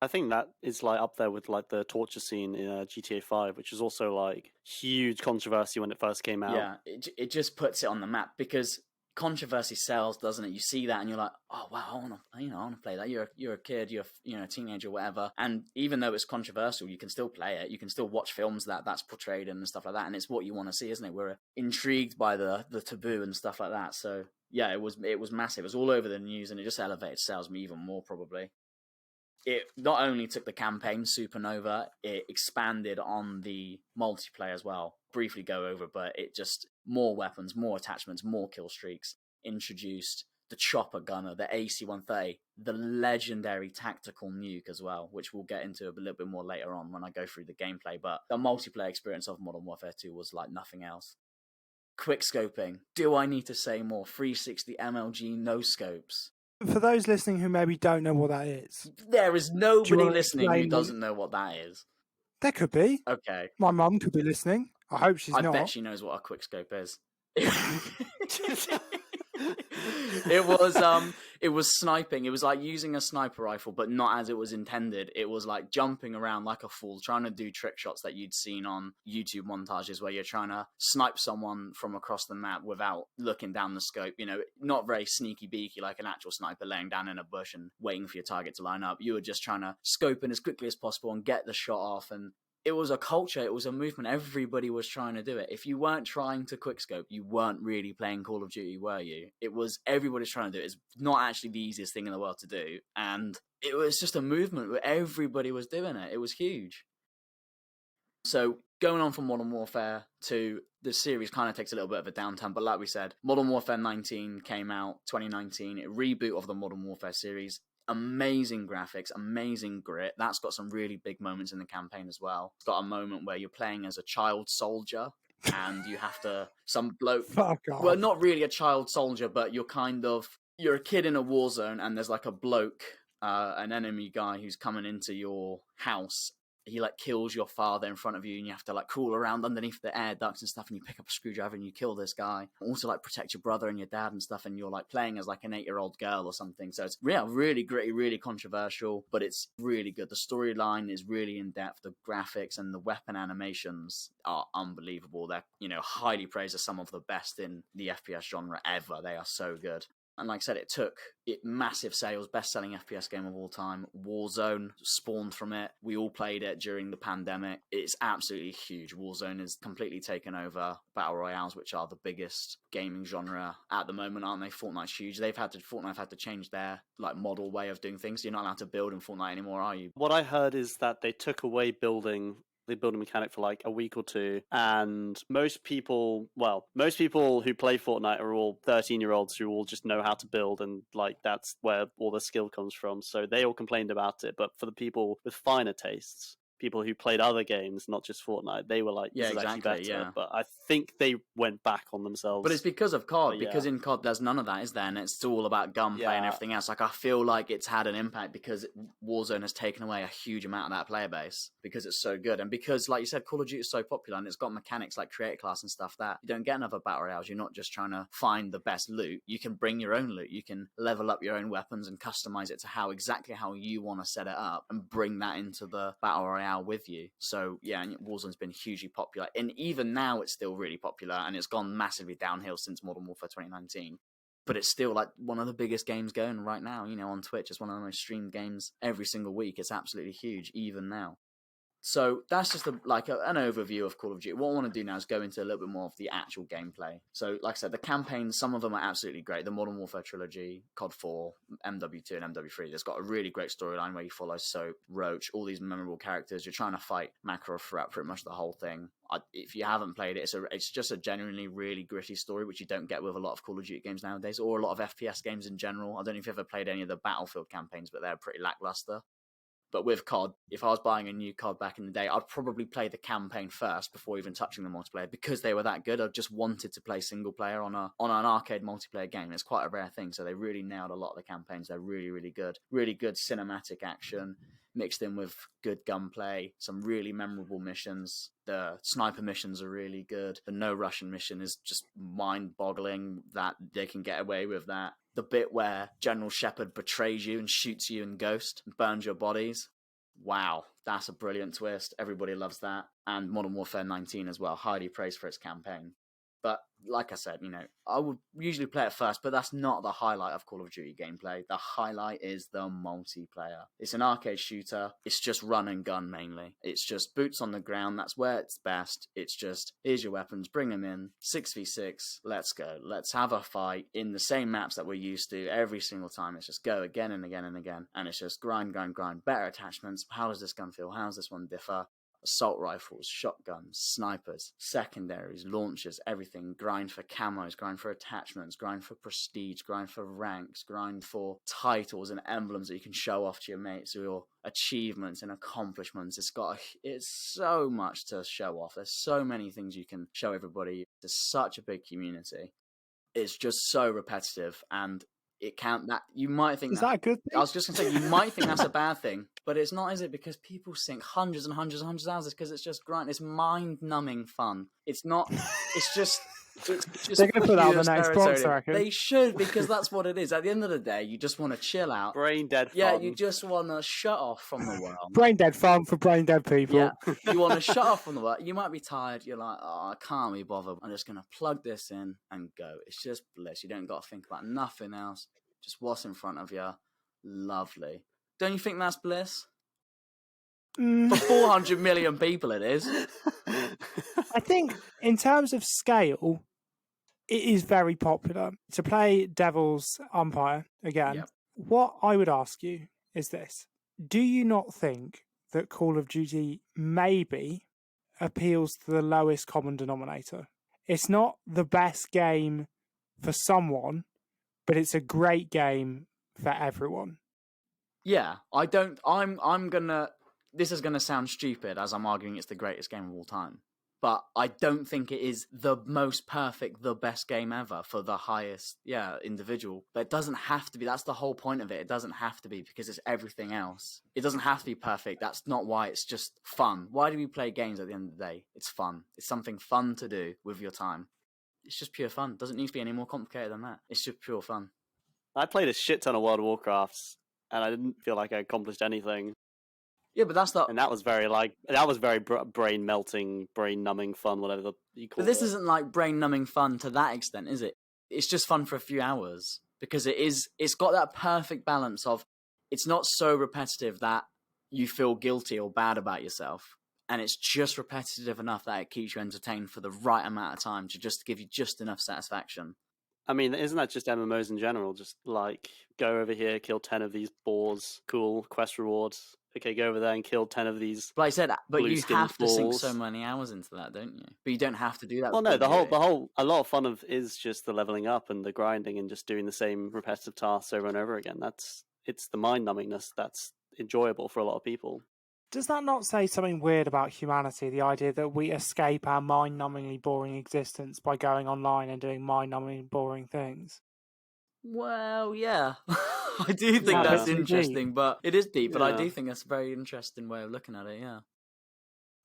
I think that is like up there with like the torture scene in GTA 5, which was also like huge controversy when it first came out. Yeah, it just puts it on the map because controversy sells, doesn't it? You see that and you're like, oh wow, I want to play that. You're a kid, you're a teenager, whatever. And even though it's controversial, you can still play it. You can still watch films that's portrayed and stuff like that. And it's what you want to see, isn't it? We're intrigued by the taboo and stuff like that. So yeah, it was massive. It was all over the news, and it just elevated sales even more probably. It not only took the campaign Supernova, it expanded on the multiplayer as well. Briefly go over, but it just more weapons, more attachments, more kill streaks. Introduced the chopper gunner, the AC-130, the legendary tactical nuke as well, which we'll get into a little bit more later on when I go through the gameplay. But the multiplayer experience of Modern Warfare 2 was like nothing else. Quickscoping. Do I need to say more? 360 MLG no scopes. For those listening who maybe don't know what that is, there is nobody wanna listening who explain doesn't know what that is. there could be. Okay. My mum could be listening. I hope she's not. I bet she knows what a quickscope is. It was sniping. It was like using a sniper rifle, but not as it was intended. It was like jumping around like a fool, trying to do trick shots that you'd seen on YouTube montages where you're trying to snipe someone from across the map without looking down the scope. You know, not very sneaky beaky like an actual sniper laying down in a bush and waiting for your target to line up. You were just trying to scope in as quickly as possible and get the shot off. And it was a culture, it was a movement. Everybody was trying to do it. If you weren't trying to quickscope, you weren't really playing Call of Duty, were you? It was everybody's trying to do it. It's not actually the easiest thing in the world to do. And it was just a movement where everybody was doing it. It was huge. So going on from Modern Warfare 2, the series kind of takes a little bit of a downturn. But like we said, Modern Warfare 19 came out 2019, a reboot of the Modern Warfare series. Amazing graphics, amazing grit. That's got some really big moments in the campaign as well. It's got a moment where you're playing as a child soldier and you have to, some bloke, Fuck off. well, not really a child soldier, but you're a kid in a war zone and there's like a bloke, an enemy guy who's coming into your house. He like kills your father in front of you and you have to like crawl around underneath the air ducts and stuff and you pick up a screwdriver and you kill this guy. Also like protect your brother and your dad and stuff, and you're like playing as like an 8-year-old girl or something. So it's really gritty, really controversial, but it's really good. The storyline is really in depth. The graphics and the weapon animations are unbelievable. They're, highly praised as some of the best in the FPS genre ever. They are so good. And like I said, it took it massive sales, best-selling FPS game of all time. Warzone spawned from it. We all played it during the pandemic. It's absolutely huge. Warzone has completely taken over battle royales, which are the biggest gaming genre at the moment, aren't they? Fortnite's huge. Fortnite have had to change their like model way of doing things. You're not allowed to build in Fortnite anymore, are you? What I heard is that they took away the building mechanic for like a week or two, and most people who play Fortnite are all 13-year-olds who all just know how to build, and like that's where all the skill comes from. So they all complained about it, but for the people with finer tastes, people who played other games, not just Fortnite, they were like, this is actually better. Yeah. But I think they went back on themselves. But it's because of COD, But, because in COD there's none of that, is there? And it's all about gunplay and everything else. Like, I feel like it's had an impact because Warzone has taken away a huge amount of that player base because it's so good. And because, like you said, Call of Duty is so popular and it's got mechanics like creator class and stuff that you don't get in other battle royales. You're not just trying to find the best loot. You can bring your own loot. You can level up your own weapons and customize it to exactly how you want to set it up and bring that into the battle royale with you. So yeah, and Warzone's been hugely popular, and even now it's still really popular, and it's gone massively downhill since Modern Warfare 2019. But it's still like one of the biggest games going right now. You know, on Twitch, it's one of the most streamed games every single week. It's absolutely huge, even now. So that's just an overview of Call of Duty. What I want to do now is go into a little bit more of the actual gameplay. So, like I said, the campaigns, some of them are absolutely great. The Modern Warfare trilogy, COD 4, MW2, and MW3, there's got a really great storyline where you follow Soap, Roach, all these memorable characters. You're trying to fight Makarov throughout pretty much the whole thing. If you haven't played it, it's just a genuinely really gritty story, which you don't get with a lot of Call of Duty games nowadays, or a lot of FPS games in general. I don't know if you've ever played any of the Battlefield campaigns, but they're pretty lackluster. But with COD, if I was buying a new COD back in the day, I'd probably play the campaign first before even touching the multiplayer because they were that good. I just wanted to play single player on an arcade multiplayer game. It's quite a rare thing, so they really nailed a lot of the campaigns. They're really, really good. Really good cinematic action mixed in with good gunplay, some really memorable missions. The sniper missions are really good. The no Russian mission is just mind-boggling that they can get away with that. The bit where General Shepard betrays you and shoots you in Ghost and burns your bodies. Wow, that's a brilliant twist. Everybody loves that. And Modern Warfare 19 as well, highly praised for its campaign. But like I said, I would usually play it first, but that's not the highlight of Call of Duty gameplay. The highlight is the multiplayer. It's an arcade shooter. It's just run and gun mainly. It's just boots on the ground. That's where it's best. It's just, here's your weapons, bring them in, 6v6, let's go. Let's have a fight in the same maps that we're used to every single time. It's just go again and again and again. And it's just grind. Better attachments. How does this gun feel? How does this one differ? Assault rifles, shotguns, snipers, secondaries, launchers, everything. Grind for camos, grind for attachments, grind for prestige, grind for ranks, grind for titles and emblems that you can show off to your mates, or your achievements and accomplishments. It's so much to show off. There's so many things you can show everybody. There's such a big community. It's just so repetitive, and you might think is that a good thing? I was just gonna say, you might think that's a bad thing, but it's not, is it? Because people sink hundreds and hundreds and hundreds of hours because it's just grind. It's mind-numbing fun. It's not. It's just. They're going to put that on the next box, I reckon. They should, because that's what it is. At the end of the day, you just want to chill out. Brain dead fun. Yeah, you just want to shut off from the world. Brain dead fun for brain dead people. Yeah, you want to shut off from the world. You might be tired. You're like, oh, I can't be bothered. I'm just going to plug this in and go. It's just bliss. You don't got to think about nothing else. Just what's in front of you. Lovely. Don't you think that's bliss? For 400 million people, it is. I think in terms of scale, it is very popular. To play devil's umpire again, What I would ask you is this. Do you not think that Call of Duty maybe appeals to the lowest common denominator? It's not the best game for someone, but it's a great game for everyone. Yeah, this is gonna sound stupid as I'm arguing it's the greatest game of all time. But I don't think it is the most perfect, the best game ever for the highest, individual. But it doesn't have to be. That's the whole point of it. It doesn't have to be, because it's everything else. It doesn't have to be perfect. That's not why. It's just fun. Why do we play games at the end of the day? It's fun. It's something fun to do with your time. It's just pure fun. It doesn't need to be any more complicated than that. It's just pure fun. I played a shit ton of World of Warcrafts, and I didn't feel like I accomplished anything. Yeah, but and that was very brain melting, brain numbing fun, whatever you call it. But this isn't like brain numbing fun to that extent, is it? It's just fun for a few hours because it's got that perfect balance of, it's not so repetitive that you feel guilty or bad about yourself, and it's just repetitive enough that it keeps you entertained for the right amount of time to just give you just enough satisfaction. I mean, isn't that just MMOs in general? Just like, go over here, kill 10 of these boars, cool, quest rewards. Okay, go over there and kill 10 of these. But like I said, but you blue-skinned have to sink balls. so many hours into that, don't you? But you don't have to do that. Well, with no, Call of Duty. a lot of fun of is just the leveling up and the grinding and just doing the same repetitive tasks over and over again. It's the mind numbingness that's enjoyable for a lot of people. Does that not say something weird about humanity, the idea that we escape our mind-numbingly boring existence by going online and doing mind-numbingly boring things? Well, yeah. I do think Yeah, that's it's interesting, deep. but it is deep, but I Yeah. do think that's a very interesting way of looking at it, yeah.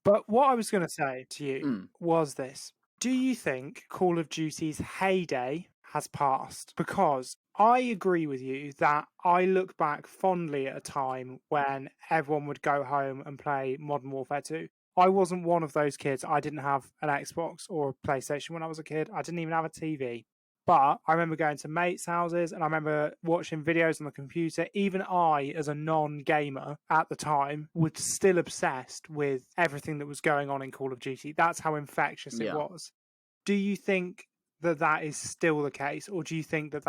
But what I was going to say to you Mm. was this. Do you think Call of Duty's heyday has passed? Because I agree with you that I look back fondly at a time when everyone would go home and play Modern Warfare 2. I wasn't one of those kids. I didn't have an Xbox or a PlayStation when I was a kid. I didn't even have a TV. But I remember going to mates' houses and I remember watching videos on the computer. Even I, as a non-gamer at the time, was still obsessed with everything that was going on in Call of Duty. That's how infectious it Yeah. was. Do you think that is still the case, or do you think that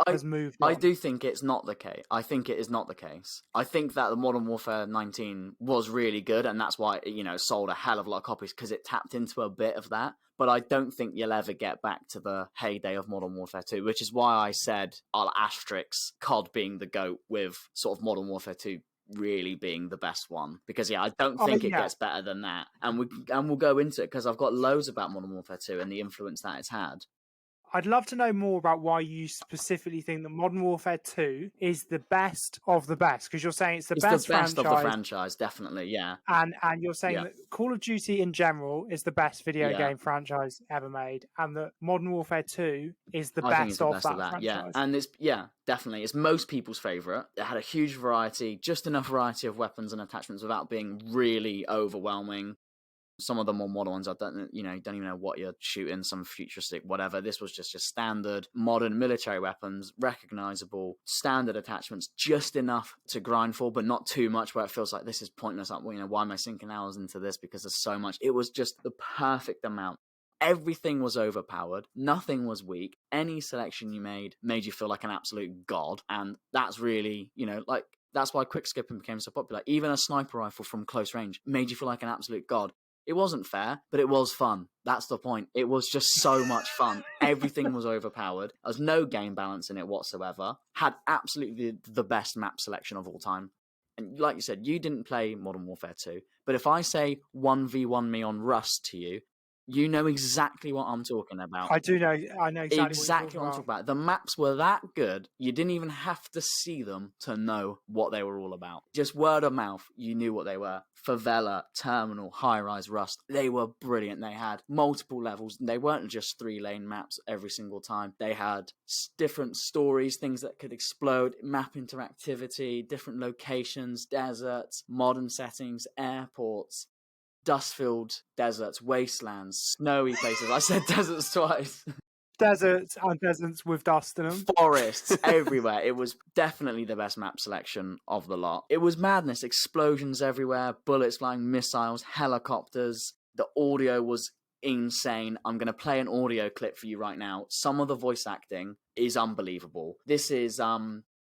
has moved on? I do think it's not the case. I think it is not the case. I think that the Modern Warfare 19 was really good, and that's why it sold a hell of a lot of copies, because it tapped into a bit of that. But I don't think you'll ever get back to the heyday of Modern Warfare 2, which is why I said I'll asterisk COD being the GOAT with sort of Modern Warfare 2 really being the best one, because I don't think it gets better than that, and we'll go into it because I've got loads about Modern Warfare 2 and the influence that it's had. I'd love to know more about why you specifically think that Modern Warfare 2 is the best of the best, because you're saying it's the best of the franchise, franchise, definitely, yeah. and you're saying that Call of Duty in general is the best video Yeah. game franchise ever made, and that Modern Warfare 2 is the I think it's best the of best that of that, franchise. yeah. And it's definitely. It's most people's favourite. It had a huge variety, just enough variety of weapons and attachments without being really overwhelming. Some of the more modern ones, don't even know what you're shooting, some futuristic whatever. This was just standard modern military weapons, recognisable, standard attachments, just enough to grind for, but not too much where it feels like this is pointless. Why am I sinking hours into this because there's so much? It was just the perfect amount. Everything was overpowered. Nothing was weak. Any selection you made you feel like an absolute god. And that's really, that's why quick skipping became so popular. Even a sniper rifle from close range made you feel like an absolute god. It wasn't fair, but it was fun. That's the point. It was just so much fun. Everything was overpowered. There was no game balance in it whatsoever. Had absolutely the best map selection of all time. And like you said, you didn't play Modern Warfare 2, but if I say 1v1 me on Rust to you, you know exactly what I'm talking about. I do know. I know exactly what I'm talking about. The maps were that good, you didn't even have to see them to know what they were all about. Just word of mouth, you knew what they were. Favela, Terminal, High-Rise, Rust. They were brilliant. They had multiple levels. They weren't just 3-lane maps every single time. They had different stories, things that could explode, map interactivity, different locations, deserts, modern settings, airports, dust-filled deserts, wastelands, snowy places. I said deserts twice. Deserts and deserts with dust in them. Forests everywhere. It was definitely the best map selection of the lot. It was madness. Explosions everywhere, bullets flying, missiles, helicopters. The audio was insane. I'm going to play an audio clip for you right now. Some of the voice acting is unbelievable. This is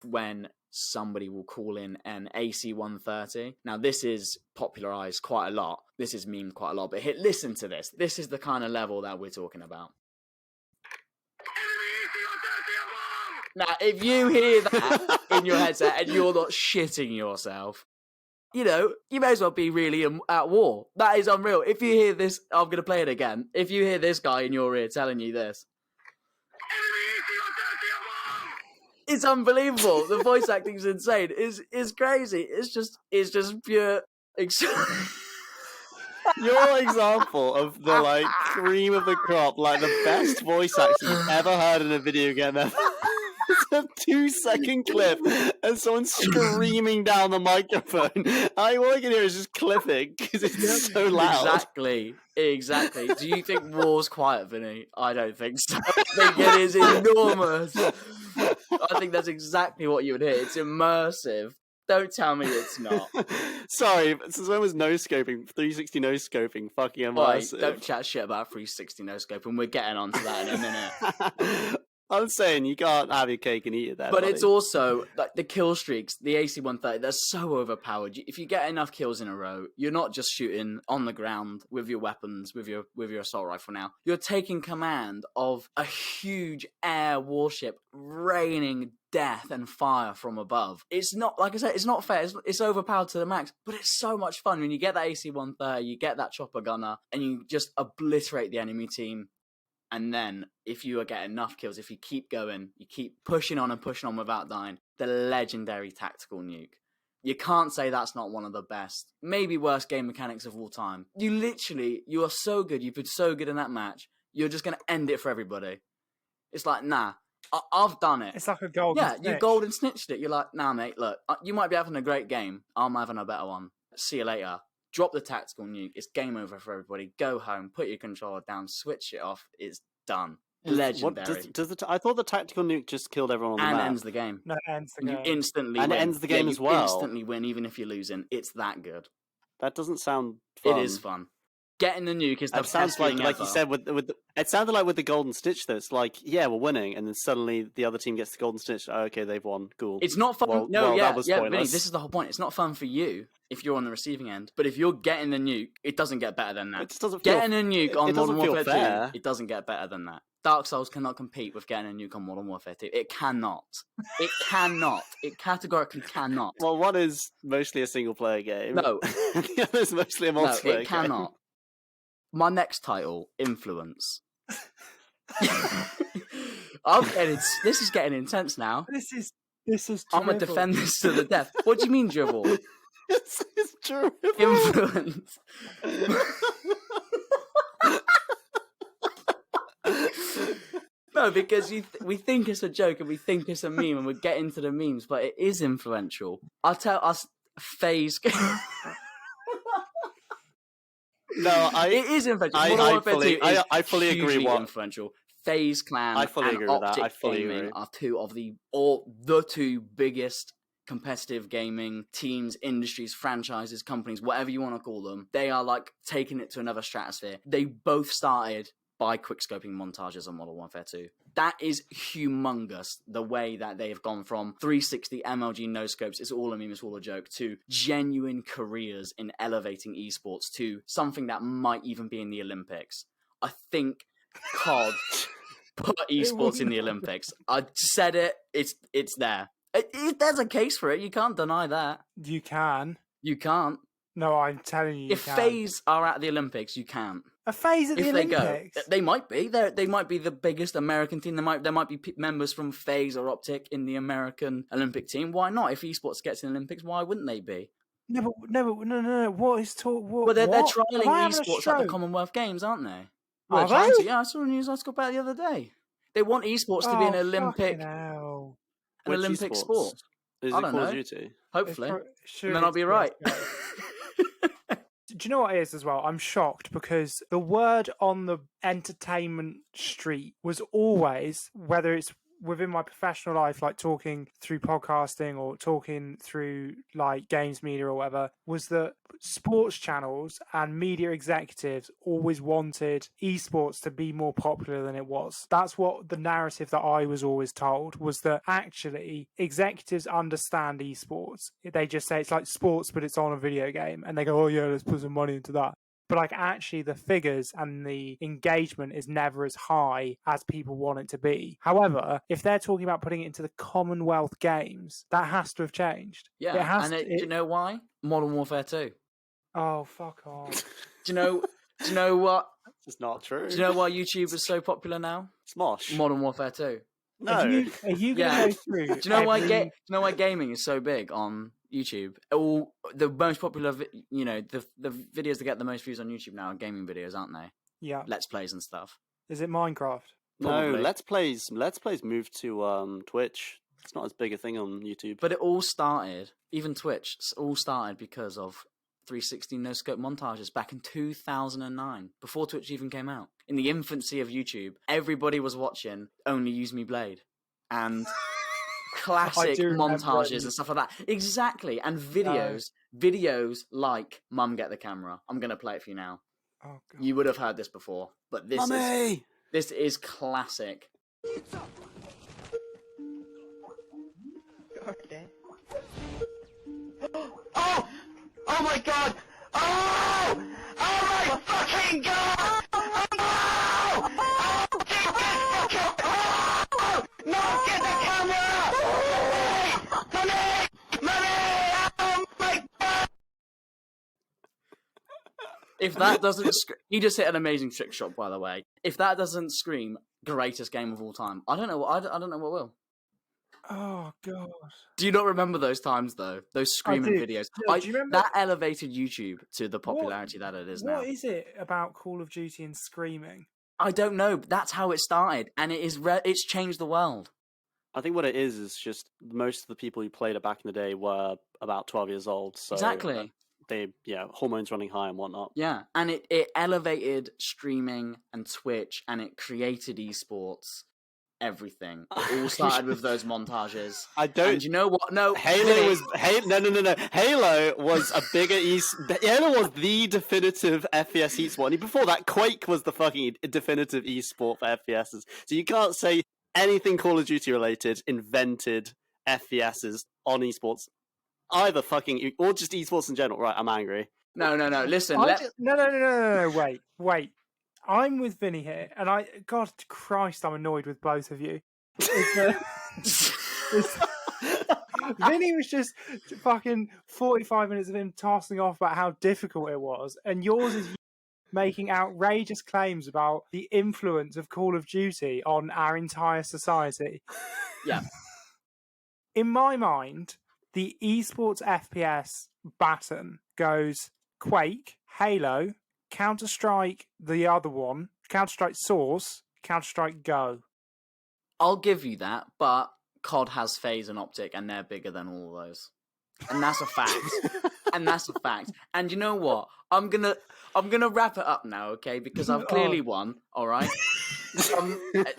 when somebody will call in an AC-130. Now, this is popularized quite a lot. This is memed quite a lot. But listen to this. This is the kind of level that we're talking about. Now, if you hear that in your headset and you're not shitting yourself, you may as well be really at war. That is unreal. If you hear this, I'm going to play it again. If you hear this guy in your ear telling you this, it's unbelievable. The voice acting is insane. It's crazy. It's just pure. Your example of the cream of the crop, like the best voice acting you've ever heard in a video game ever. It's a 2-second clip and someone screaming down the microphone. All I can hear is just clipping because it's so loud. Exactly. Do you think war's quiet, Vinny? I don't think so. I think it is enormous. I think that's exactly what you would hear. It's immersive. Don't tell me it's not. Sorry, since when was no scoping, 360 no scoping, fucking Boy, immersive? don't chat shit about 360 no scope, and we're getting onto that in a minute. I'm saying you can't have your cake and eat it there. But buddy. it's also like the kill streaks, the AC-130. They're so overpowered. If you get enough kills in a row, you're not just shooting on the ground with your weapons, with your assault rifle. Now you're taking command of a huge air warship raining death and fire from above. It's not, like I said, it's not fair. It's overpowered to the max, but it's so much fun when you get that AC-130, you get that chopper gunner, and you just obliterate the enemy team. And then, if you get enough kills, if you keep going, you keep pushing on without dying, the legendary tactical nuke. You can't say that's not one of the best, maybe worst game mechanics of all time. You are so good, you've been so good in that match, you're just going to end it for everybody. It's like, nah, I've done it. It's like a golden snitch. You golden snitched it. You're like, nah, mate, look, you might be having a great game. I'm having a better one. See you later. Drop the tactical nuke. It's game over for everybody. Go home, put your controller down, switch it off. It's done. Legendary. I thought the tactical nuke just killed everyone on the map. And ends the game. No, it ends the You game. instantly And it win. ends the game you as well. Instantly win, even if you're losing. It's that good. That doesn't sound fun. It is fun. Getting the nuke is the It sounds best thing like ever. you said it sounded like with the golden stitch though. It's like, yeah, we're winning, and then suddenly the other team gets the golden stitch. Oh, okay, they've won. Cool. It's not fun. Well, that was Vinny, pointless. this is the whole point. It's not fun for you if you're on the receiving end, but if you're getting the nuke, it doesn't get better than that. It just doesn't feel, Getting a nuke on it doesn't Modern feel Warfare fair. 2, it doesn't get better than that. Dark Souls cannot compete with getting a nuke on Modern Warfare 2. It cannot. It cannot. It categorically cannot. Well, one is mostly a single player game. No. The other is mostly a multiplayer No, game. it cannot. My next title, Influence. This is getting intense now. This is. I'm gonna defend this to the death. What do you mean, dribble? It's true. Influence. No, because we think it's a joke and we think it's a meme and we get into the memes, but it is influential. I'll tell us, FaZe. No, it is influential. I fully agree. What influential? FaZe Clan I fully and agree with that. Optic I fully Gaming agree. are the two biggest competitive gaming teams, industries, franchises, companies, whatever you want to call them. They are like taking it to another stratosphere. They both started by quickscoping montages on Modern Warfare 2. That is humongous, the way that they have gone from 360 MLG no scopes, it's all a meme, it's all a joke, to genuine careers in elevating esports to something that might even be in the Olympics. I think COD put esports in the Olympics. I said it, it's there. There's a case for it, you can't deny that. You can. You can't. No, I'm telling you. If FaZe are at the Olympics, you can't. A FaZe at the Olympics? They might be. They might be the biggest American team. There might be members from FaZe or Optic in the American Olympic team. Why not? If esports gets in the Olympics, why wouldn't they be? No. What is talk? Well, they're trialing esports at the Commonwealth Commonwealth Games, aren't they? Are trying they? to. Yeah, I saw a news article about it the other day. They want esports to be an Olympic Which sport. Is I it don't Call know. of Duty? Hopefully, and then I'll be right. Do you know what it is as well? I'm shocked because the word on the entertainment street was always, whether it's within my professional life, like talking through podcasting or talking through like games media or whatever, was that sports channels and media executives always wanted esports to be more popular than it was. That's what the narrative that I was always told, was that actually executives understand esports. They just say it's like sports, but it's on a video game. And they go, oh yeah, let's put some money into that. But like actually the figures and the engagement is never as high as people want it to be. However, if they're talking about putting it into the Commonwealth Games, that has to have changed. Yeah, do you know why? Modern Warfare 2. Oh, fuck off. Do you know what? It's not true. Do you know why YouTube is so popular now? Smosh. Modern Warfare 2. No. Are you going to go through? Do you know why? Do you know why gaming is so big on YouTube? All the most popular, the videos that get the most views on YouTube now are gaming videos, aren't they? Yeah. Let's plays and stuff. Is it Minecraft? No, Let's Plays moved to Twitch. It's not as big a thing on YouTube. But it all started, even Twitch, all started because of 360 no-scope montages back in 2009, before Twitch even came out. In the infancy of YouTube, everybody was watching Only Use Me Blade. and classic do remember montages it. and stuff like that. Exactly. And No. videos like Mum Get the Camera. I'm going to play it for you now. Oh, God. You would have heard this before, but Mummy! this is classic. Okay. Oh! Oh my god! Oh! Oh my fucking god! Oh! Oh! Oh! No! Get the camera! Mummy! Mummy! Oh my god! If that doesn't you just hit an amazing trick shot, by the way. If that doesn't scream greatest game of all time, I don't know. I don't know what will. Oh, God. Do you not remember those times though? Those screaming do. videos. No, do you remember- That elevated YouTube to the popularity that it is now. What is it about Call of Duty and screaming? I don't know. But that's how it started, and it's changed the world. I think what it is just most of the people who played it back in the day were about 12 years old. So Exactly. Hormones running high and whatnot. Yeah, and it elevated streaming and Twitch, and it created esports. Everything. It all started with those montages. I don't. And you know what? No, Halo was no. Halo was a bigger Halo was the definitive FPS esport. And before that, Quake was the fucking definitive esport for FPSs. So you can't say anything Call of Duty related invented FPSs on esports. Either fucking or just esports in general. Right, I'm angry. No. Listen, No. Wait. I'm with Vinny here, and God Christ, I'm annoyed with both of you. Vinny was just fucking 45 minutes of him tossing off about how difficult it was, and yours is making outrageous claims about the influence of Call of Duty on our entire society. Yeah. In my mind, the esports FPS baton goes Quake, Halo, Counter-Strike, the other one, Counter-Strike Source, Counter-Strike Go. I'll give you that, but COD has phase and optic, and they're bigger than all of those, and that's a fact. And you know what? I'm gonna wrap it up now, okay? Because I've clearly won. All right.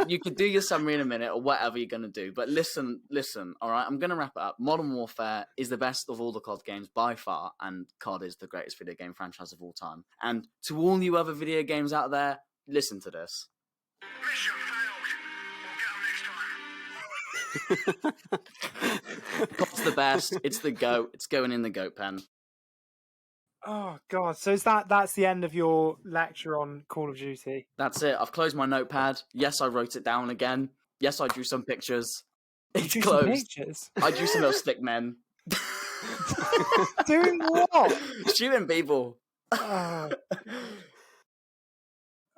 You could do your summary in a minute or whatever you're gonna do, but listen. All right, I'm gonna wrap it up. Modern Warfare is the best of all the COD games by far, and COD is the greatest video game franchise of all time. And to all you other video games out there, listen to this. Mission failed. We'll get 'em next time. COD's the best. It's the GOAT. It's going in the GOAT pen. Oh God! So that's the end of your lecture on Call of Duty? That's it. I've closed my notepad. Yes, I wrote it down again. Yes, I drew some pictures. It's Drew closed. some pictures? I drew some little stick men. Doing what? Shooting people.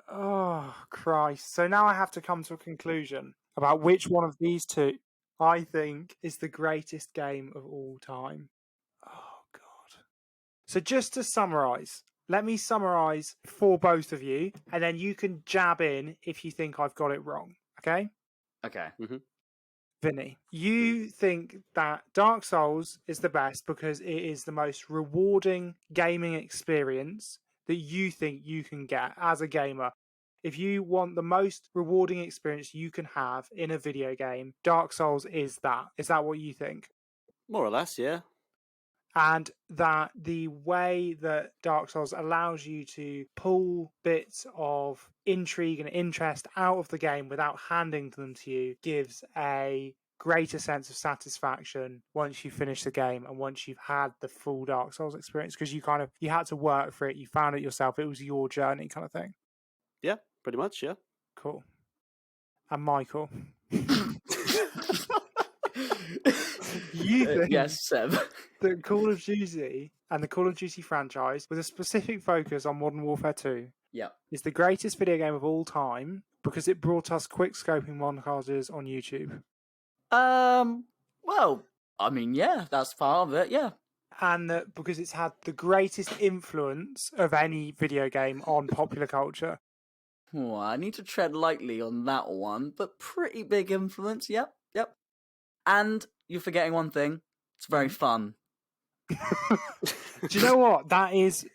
Oh Christ! So now I have to come to a conclusion about which one of these two I think is the greatest game of all time. Oh God! So just to summarise, let me summarise for both of you, and then you can jab in if you think I've got it wrong. Okay? Okay. Vinny, you think that Dark Souls is the best because it is the most rewarding gaming experience that you think you can get as a gamer. If you want the most rewarding experience you can have in a video game, Dark Souls is that. Is that what you think? More or less, yeah. And that the way that Dark Souls allows you to pull bits of intrigue and interest out of the game without handing them to you gives a greater sense of satisfaction once you finish the game and once you've had the full Dark Souls experience, because you had to work for it, you found it yourself, it was your journey kind of thing. Yeah, pretty much, yeah. Cool. And Michael, you think Yes, Seb. that Call of Duty and the Call of Duty franchise, with a specific focus on Modern Warfare 2, Yeah. is the greatest video game of all time because it brought us quick scoping montages on YouTube. Well, I mean, yeah, that's part of it. Yeah. And that because it's had the greatest influence of any video game on popular culture. Oh, I need to tread lightly on that one, but pretty big influence. Yep. And you're forgetting one thing. It's very fun. Do you know what? That is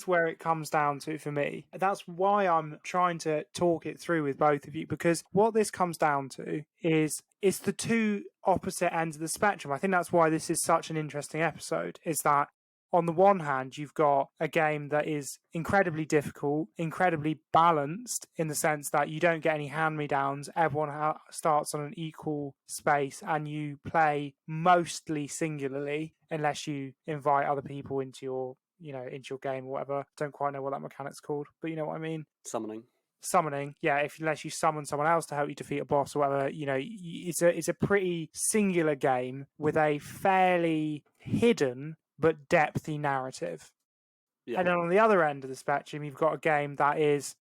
where it comes down to for me. That's why I'm trying to talk it through with both of you, because what this comes down to is it's the two opposite ends of the spectrum. I think that's why this is such an interesting episode, is that on the one hand, you've got a game that is incredibly difficult, incredibly balanced in the sense that you don't get any hand-me-downs. Everyone starts on an equal space and you play mostly singularly unless you invite other people into your, into your game or whatever. Don't quite know what that mechanic's called, but you know what I mean? Summoning, yeah. Unless you summon someone else to help you defeat a boss or whatever, it's a pretty singular game with a fairly hidden but depthy narrative. Yeah. And then on the other end of the spectrum, you've got a game that is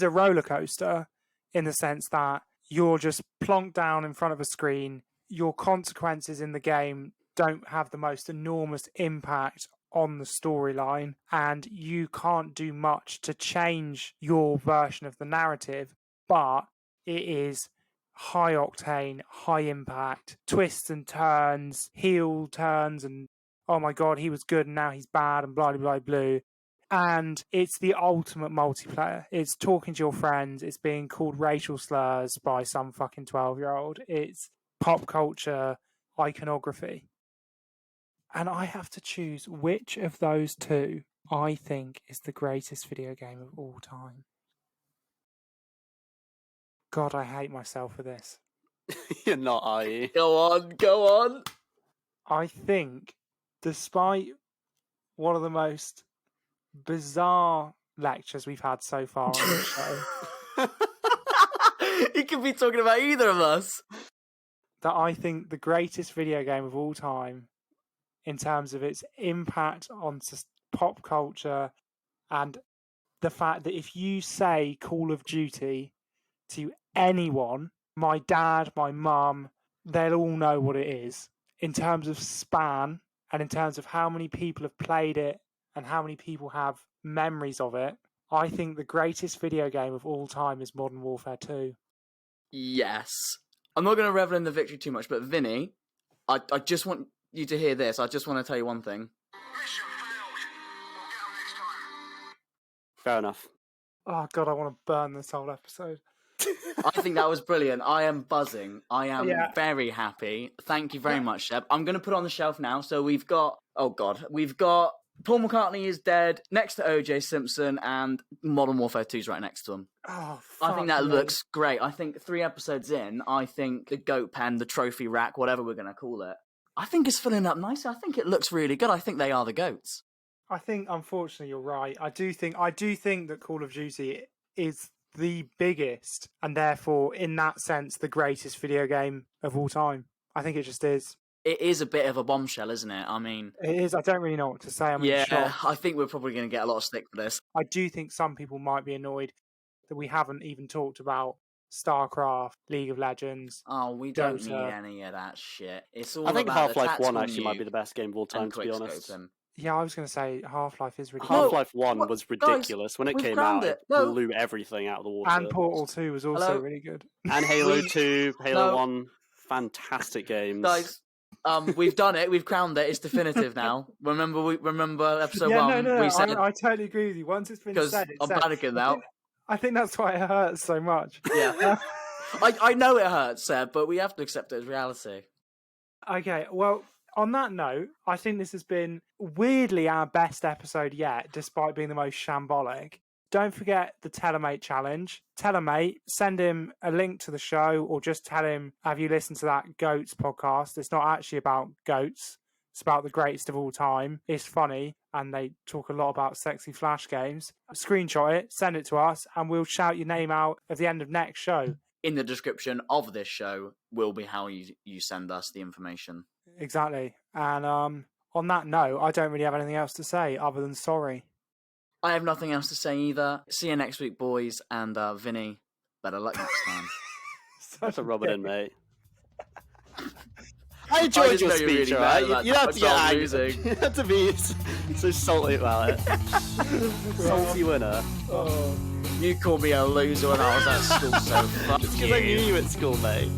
a roller coaster in the sense that you're just plonked down in front of a screen. Your consequences in the game don't have the most enormous impact on the storyline, and you can't do much to change your version of the narrative, but it is high octane, high impact, twists and turns, heel turns, and oh my god, he was good and now he's bad, and blah blah blah blah. And it's the ultimate multiplayer. It's talking to your friends, it's being called racial slurs by some fucking 12-year-old. It's pop culture iconography. And I have to choose which of those two I think is the greatest video game of all time. God, I hate myself for this. You're not, are you? Go on. I think, despite one of the most bizarre lectures we've had so far on this show, He could be talking about either of us. That I think the greatest video game of all time, in terms of its impact on pop culture, and the fact that if you say Call of Duty to anyone, my dad, my mum, they'll all know what it is. In terms of span, and in terms of how many people have played it, and how many people have memories of it, I think the greatest video game of all time is Modern Warfare 2. Yes. I'm not going to revel in the victory too much, but Vinny, I just want you to hear this. I just want to tell you one thing. Fair enough. Oh god, I want to burn this whole episode. I think that was brilliant. I am buzzing. I am very happy. Thank you very much, Seb. I'm going to put it on the shelf now. So we've got Paul McCartney is dead next to OJ Simpson, and Modern Warfare 2 is right next to him. Oh, I think that looks great. I think 3 episodes in, I think the goat pen, the trophy rack, whatever we're going to call it, I think it's filling up nicely. I think it looks really good. I think they are the goats. I think, unfortunately, you're right. I do think that Call of Duty is the biggest, and therefore, in that sense, the greatest video game of all time. I think it just is. It is a bit of a bombshell, isn't it? I mean... It is. I don't really know what to say. I'm in shock. I think we're probably going to get a lot of stick for this. I do think some people might be annoyed that we haven't even talked about StarCraft, League of Legends. Oh, we don't need any of that shit. It's all I think about Half-Life 1 actually might be the best game of all time, to be honest. Yeah, I was going to say Half-Life is ridiculous. Half-Life 1 was ridiculous. When it came out, it blew everything out of the water. And Portal 2 was also really good. And Halo 2, Halo 1, fantastic games. Guys, we've done it. We've crowned it. It's definitive now. Remember episode 1? No. We said I totally agree with you. Once it's been said, it's I'm panicking now. I think that's why it hurts so much. Yeah. I know it hurts, Seb, but we have to accept it as reality. Okay, well, on that note, I think this has been weirdly our best episode yet, despite being the most shambolic. Don't forget the Tell a Mate challenge. Tell a mate, send him a link to the show, or just tell him, have you listened to that Goats podcast? It's not actually about goats. It's about the greatest of all time. It's funny, and they talk a lot about sexy flash games. Screenshot it, send it to us, and we'll shout your name out at the end of next show. In the description of this show will be how you send us the information. Exactly. And on that note, I don't really have anything else to say other than sorry. I have nothing else to say either. See you next week, boys. And Vinny, better luck next time. That's a rub it in, mate. I enjoyed your speech, really alright? You have to get angry. You have to be so salty about it. Salty winner. Oh. You called me a loser when I was at school, so fuck you. It's because I knew you at school, mate.